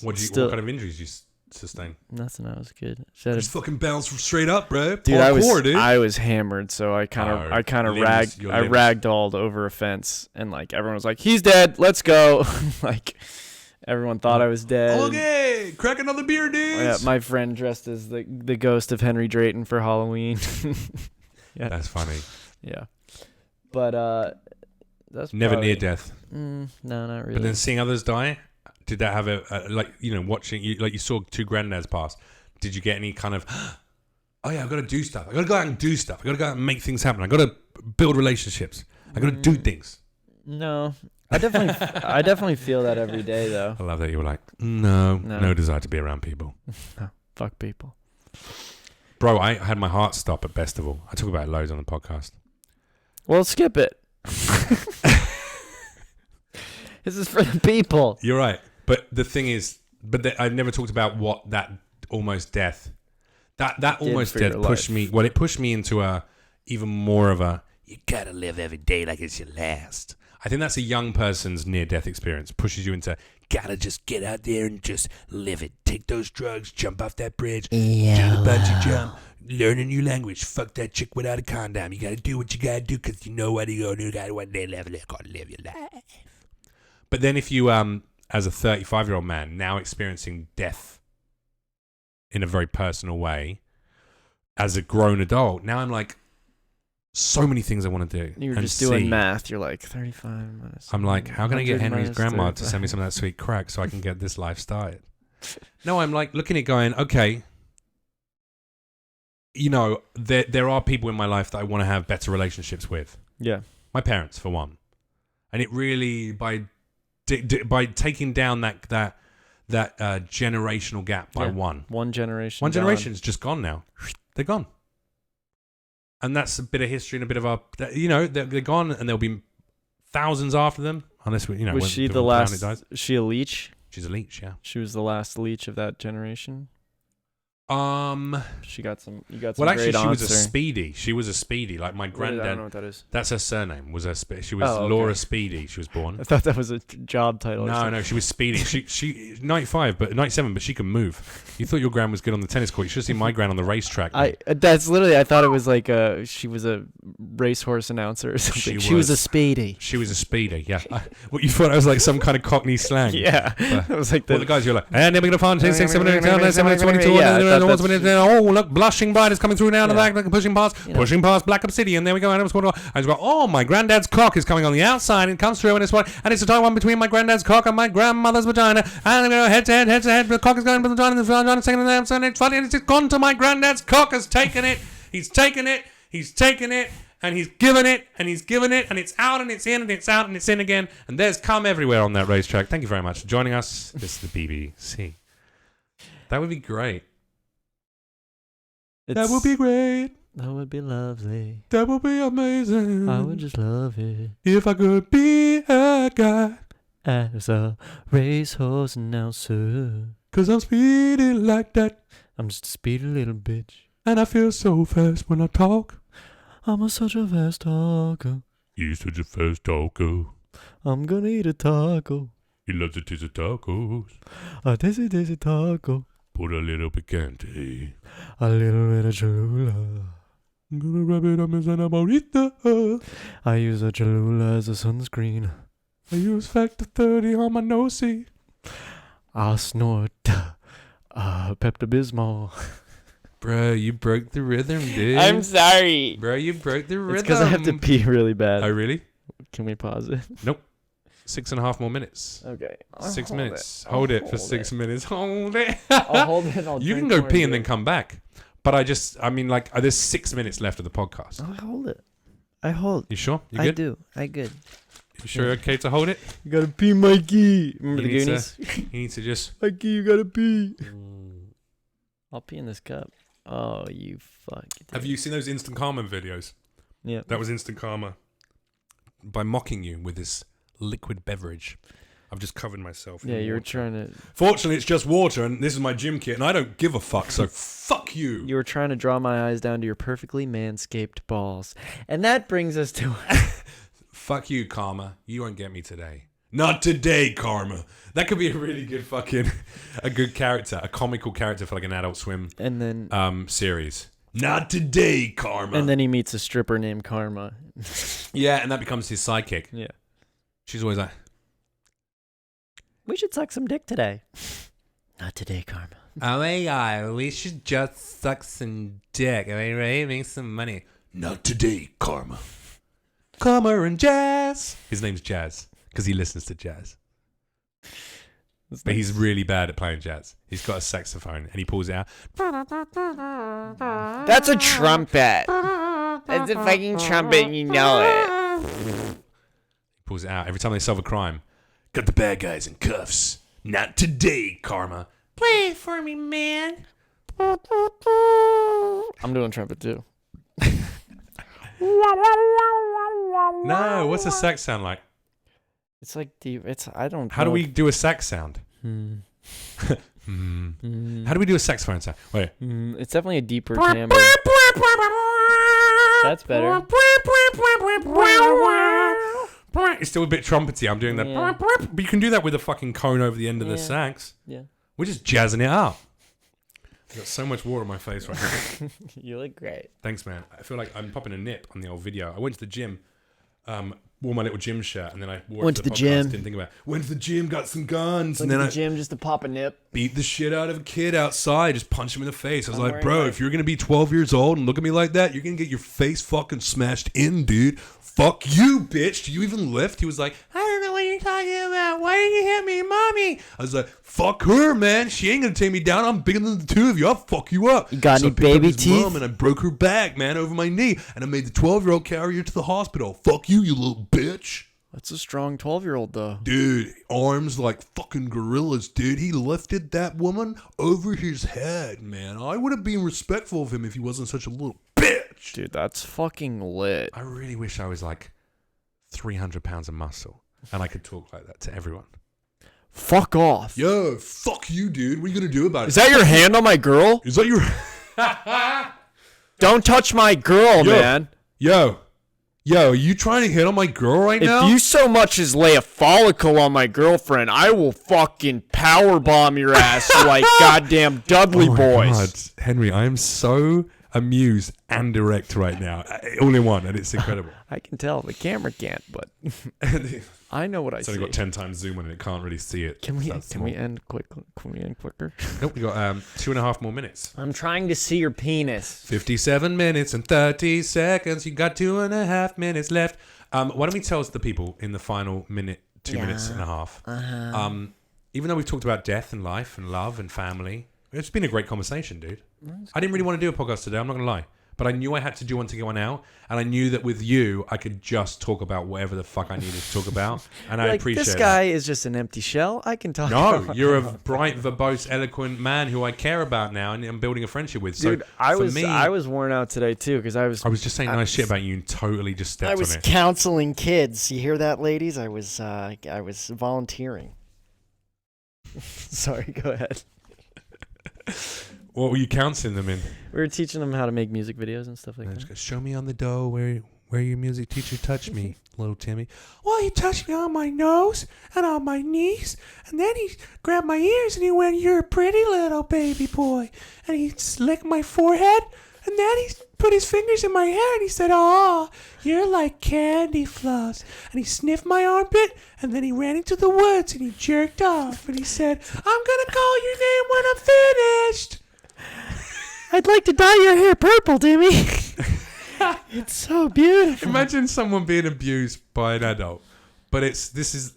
A: What kind of injuries did you sustain?
B: Nothing. I was good. Should
A: Just fucking bounce straight up, bro.
B: Dude,
A: Parkour,
B: I was hammered, so I kind of ragdolled over a fence, and like everyone was like, "He's dead. Let's go." Like everyone thought I was dead.
A: Okay, crack another beer, dude.
B: Yeah, my friend dressed as the ghost of Henry Drayton for Halloween. Yeah,
A: that's funny.
B: Yeah, but that's
A: never
B: probably,
A: near death.
B: No, not really.
A: But then seeing others die, did that have a like, you know, watching you, like you saw two granddads pass? Did you get any kind of, oh yeah, I've got to do stuff. I got to go out and do stuff. I got to go out and make things happen. I got to build relationships. I got to do things.
B: No, I definitely feel that every day though.
A: I love that you were like, no desire to be around people.
B: No, fuck people.
A: Bro, I had my heart stop at Festival. I talk about it loads on the podcast.
B: Well, skip it. This is for the people.
A: You're right. But the thing is, I never talked about what that almost death, that almost death pushed me. Well, it pushed me into a even more of a, you gotta live every day like it's your last. I think that's a young person's near-death experience. Pushes you into, gotta just get out there and just live it. Take those drugs, jump off that bridge, do the bungee jump, learn a new language, fuck that chick without a condom. You gotta do what you gotta do because you know what you're gonna do. You gotta one day live your life. But then if you, as a 35-year-old man, now experiencing death in a very personal way, as a grown adult, now I'm like, so many things I want to do.
B: You're just doing math. You're like 35 minus.
A: I'm like, how can I get Henry's grandma to send me some of that sweet crack so I can get this life started? No, I'm like looking at going, okay, you know, there are people in my life that I want to have better relationships with.
B: Yeah.
A: My parents, for one. And it really, by taking down that generational gap by one.
B: One generation.
A: One generation is just gone now. They're gone. And that's a bit of history and a bit of our, you know, they're gone, and there'll be thousands after them. Unless we, you know,
B: was she the last? Is she a leech?
A: She's a leech, yeah.
B: She was the last leech of that generation. She got some. You got some.
A: Well, actually,
B: great
A: she was a
B: answer.
A: speedy. She was a speedy. Like my granddad.
B: I don't know what that is.
A: That's her surname. She was Laura Speedy. She was born.
B: I thought that was a job title.
A: No, she was Speedy. She 95, but 97, but she can move. You thought your gran was good on the tennis court. You should have seen my gran on the racetrack.
B: That's literally. I thought it was like she was a racehorse announcer or something. She was a speedy.
A: She was a speedy. Yeah. What you thought I was like some kind of Cockney slang?
B: Yeah. It was like
A: the guys you're like, and then we're gonna find 6, 7, 8, 9, 10, 11, 12, 22. Oh, look, blushing bright is coming through now in the back, pushing past black obsidian. There we go. And it's going. I just go, oh, my granddad's cock is coming on the outside. It comes through, and it's a tight one between my granddad's cock and my grandmother's vagina. And we go head to head. The cock is going to the vagina, second and then, and it's funny, and it's gone to my granddad's cock. Has taken it. He's taken it. He's taken it. And he's given it, and he's given it, and it's out, and it's in, and it's out, and it's in again. And there's cum everywhere on that racetrack. Thank you very much for joining us. This is the BBC. That would be great. That would be great.
B: That would be lovely.
A: That would be amazing.
B: I would just love it.
A: If I could be a guy.
B: As a racehorse announcer.
A: 'Cause I'm speedy like that.
B: I'm just a speedy little bitch.
A: And I feel so fast when I talk.
B: I'm such a fast talker.
A: You're such a fast talker.
B: I'm gonna eat a taco.
A: He loves to taste the tacos.
B: A tasty taco.
A: Put a little picante.
B: A little bit of Cholula.
A: I'm gonna wrap it up in a burrito.
B: I use a Cholula as a sunscreen.
A: I use Factor 30 on my nosy.
B: I snort Pepto-Bismol.
A: Bro, you broke the rhythm, dude.
B: I'm sorry.
A: Bro, you broke the rhythm.
B: It's because I have to pee really bad.
A: Oh, really?
B: Can we pause it?
A: Nope. 6.5 more minutes.
B: Okay.
A: 6 minutes. Hold it for 6 minutes. Hold it.
B: I'll hold it.
A: You can go pee and then come back. But there's 6 minutes left of the podcast.
B: I'll hold it. I hold.
A: You sure? You good?
B: I do. I good.
A: You sure you're okay to hold it?
B: You gotta pee, Mikey. Remember the Goonies?
A: You need to just...
B: Mikey, you gotta pee. I'll pee in this cup. Oh, you fuck.
A: Have you seen those Instant Karma videos?
B: Yeah.
A: That was Instant Karma. By mocking you with this liquid beverage. I've just covered myself.
B: Yeah, you were trying to...
A: Fortunately, it's just water, and this is my gym kit, and I don't give a fuck, so fuck you.
B: You were trying to draw my eyes down to your perfectly manscaped balls. And that brings us to...
A: Fuck you, Karma. You won't get me today. Not today, Karma. That could be a really good a good character, a comical character for like an Adult Swim
B: And then
A: series. Not today, Karma.
B: and then he meets a stripper named Karma.
A: Yeah, and that becomes his sidekick.
B: Yeah.
A: She's always like,
B: We should suck some dick today. Not today, Karma.
A: oh my god, we should just suck some dick. Are we ready to make some money? Not today, Karma. Karma and Jazz. His name's Jazz because he listens to jazz. But he's really bad at playing jazz. He's got a saxophone and he pulls it out.
B: That's a trumpet. That's a fucking trumpet, you know it.
A: He pulls it out every time they solve a crime. Got the bad guys in cuffs. Not today, Karma. Play it for me, man.
B: I'm doing trumpet too.
A: No, what's a sax sound like?
B: It's like deep. I don't.
A: How do we do a sax sound? How do we do a saxophone sound? Wait.
B: It's definitely a deeper timbre. That's better.
A: It's still a bit trumpety. I'm doing that.
B: Yeah.
A: But you can do that with a fucking cone over the end of the sax.
B: Yeah.
A: We're just jazzing it up. I've got so much water on my face right now.
B: You look great.
A: Thanks, man. I feel like I'm popping a nip on the old video. I went to the gym, wore my little gym shirt, and then I wore it to the podcast,
B: gym.
A: Didn't think about it. Went to the gym, got some guns,
B: Went
A: and then
B: to
A: I
B: the gym just to pop a nip.
A: beat the shit out of a kid outside, just punched him in the face. I was
B: I'm
A: like,
B: wearing
A: bro,
B: my-
A: if you're going to be 12 years old and look at me like that, you're going to get your face fucking smashed in, dude. Fuck you, bitch. Do you even lift? He was like, I don't know what you're talking about. Why did you hit me, mommy? I was like, fuck her, man. She ain't going to take me down. I'm bigger than the two of you. I'll fuck you up.
B: You got
A: So I
B: any
A: picked up
B: baby
A: his
B: teeth?
A: mom and I broke her back, man, over my knee. And I made the 12-year-old carry her to the hospital. Fuck you, you little bitch.
B: That's a strong 12-year-old though.
A: Dude, arms like fucking gorillas, dude. He lifted that woman over his head, man. I would have been respectful of him if he wasn't such a little bitch.
B: Dude, that's fucking lit.
A: I really wish I was like 300 pounds of muscle and I could talk like that to everyone.
B: Fuck off.
A: Yo, fuck you, dude. What are you going to do about it?
B: Is that your hand on my girl?
A: Is that your...
B: Don't touch my girl, man.
A: Yo, are you trying to hit on my girl right now?
B: If you so much as lay a follicle on my girlfriend, I will fucking powerbomb your ass like goddamn Dudley
A: Oh my
B: boys.
A: God. Henry, I am so amused and direct right now. All in one, and it's incredible.
B: I can tell. The camera can't, but I know what I
A: It's
B: see.
A: only got 10 times zoom on it. It can't really see it.
B: Can we
A: That's
B: can
A: small.
B: we end quick? Can we end quicker?
A: Nope, we got 2.5 more minutes.
B: I'm trying to see your penis.
A: 57 minutes and 30 seconds. You got 2.5 minutes left. Why don't we tell the people in the final minute, 2 minutes and a half? Even though we've talked about death and life and love and family, it's been a great conversation, dude. I didn't really want to do a podcast today. I'm not going to lie. But I knew I had to do one to get one out. And I knew that with you, I could just talk about whatever the fuck I needed to talk about. And I
B: Like,
A: appreciate
B: this
A: that.
B: guy is just an empty shell. I can talk.
A: No,
B: about
A: you're a bright, verbose, eloquent man who I care about now and I'm building a friendship with.
B: Dude,
A: so
B: I
A: for
B: was
A: me,
B: I was worn out today too because I was
A: just saying nice shit about you and totally just stepped
C: I was
A: on it.
C: counseling kids. You hear that, ladies? I was volunteering.
B: sorry. Go ahead.
A: What were you counseling them in?
B: We were teaching them how to make music videos and stuff like
A: And just
B: that.
A: go, show me on the dough where your music teacher touched me, little Timmy. Well, he touched me on my nose and on my knees, and then he grabbed my ears and he went, "You're a pretty little baby boy," and he licked my forehead, and then he put his fingers in my hair and he said, "Oh, you're like candy floss," and he sniffed my armpit, and then he ran into the woods and he jerked off, and he said, "I'm gonna call your name when I'm finished."
C: I'd like to dye your hair purple, Timmy. It's so beautiful.
A: Imagine someone being abused by an adult, but this is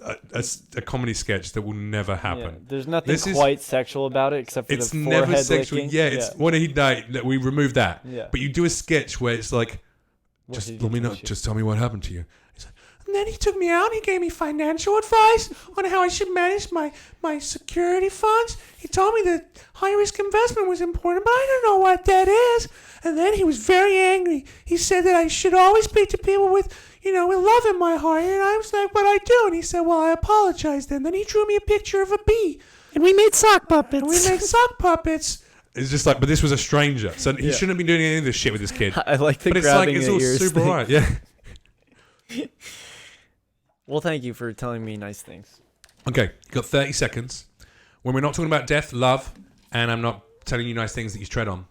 A: a comedy sketch that will never
B: Yeah,
A: happen.
B: there's nothing
A: This is-
B: quite sexual about it except for
A: It's
B: the
A: never
B: forehead
A: sexual.
B: licking.
A: Yeah, it's what he died. That we remove that.
B: Yeah.
A: But you do a sketch where it's like,
B: What
A: just
B: did
A: let
B: he
A: me know.
B: teach you?
A: Just tell me what happened to you. He's like, and then he took me out and he gave me financial advice on how I should manage my security funds. He told me that high risk investment was important, but I don't know what that is. And then he was very angry. He said that I should always speak to people with love in my heart. And I was like, "What I do?" And he said, "Well, I apologize then." Then he drew me a picture of a bee.
C: And we made sock puppets.
A: And we make sock puppets. It's just like, but this was a stranger. So he shouldn't have been doing any of this shit with this kid.
B: I like the
A: But it's like,
B: grabbing
A: it's
B: at
A: all
B: ears
A: super
B: thing.
A: right. Yeah.
B: Well, thank you for telling me nice things.
A: Okay, you got 30 seconds. When we're not talking about death, love, and I'm not telling you nice things that you tread on,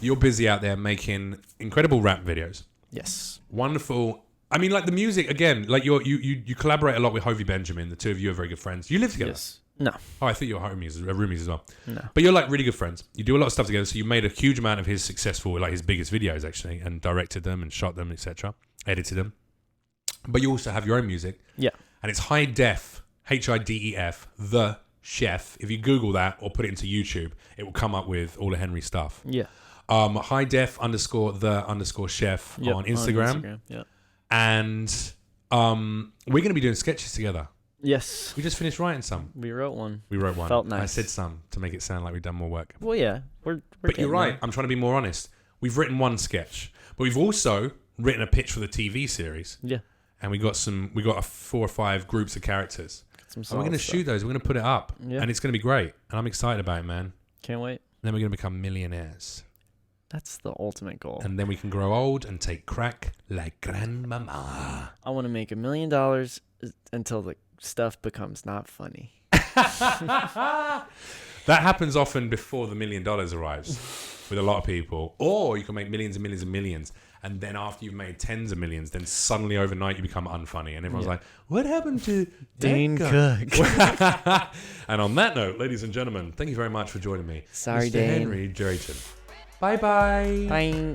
A: you're busy out there making incredible rap videos.
B: Yes.
A: Wonderful. I mean, like the music, again, like you collaborate a lot with Hovey Benjamin. The two of you are very good friends. You live together?
B: Yes. No.
A: Oh, I think you're roomies as well.
B: No.
A: But you're like really good friends. You do a lot of stuff together. So you made a huge amount of his successful, like his biggest videos actually, and directed them and shot them, etc. Edited them. But you also have your own music.
B: Yeah. And
A: it's Hidef, Hidef, The Chef. If you Google that or put it into YouTube, it will come up with all of Henry's stuff.
B: Yeah.
A: Hidef _ chef on Instagram.
B: Yeah.
A: And we're going to be doing sketches together.
B: Yes.
A: We just finished writing some.
B: We wrote one.
A: Felt
B: Felt
A: nice. I
B: nice.
A: said some to make it sound like we've done more work.
B: Well, yeah. We're
A: But you're right.
B: there.
A: I'm trying to be more honest. We've written one sketch, but we've also written a pitch for the TV series.
B: Yeah.
A: And we got 4 or 5 groups of characters.
B: Some
A: And we're going to shoot those. We're going to put it up.
B: Yeah.
A: And it's going to be great. And I'm excited about it, man.
B: Can't wait.
A: And then we're going to become millionaires.
B: That's the ultimate goal.
A: And then we can grow old and take crack like grandmama.
B: I want to make $1 million until the stuff becomes not funny.
A: That happens often before the $1 million arrives with a lot of people. Or you can make millions and millions and millions. And then after you've made tens of millions, then suddenly overnight you become unfunny. And everyone's like, what happened to
B: Dane
A: that
B: Cook?
A: guy?" And on that note, ladies and gentlemen, thank you very much for joining me.
B: Sorry,
A: Mr.
B: Dane.
A: Henry Drayton. Bye-bye.
B: Bye.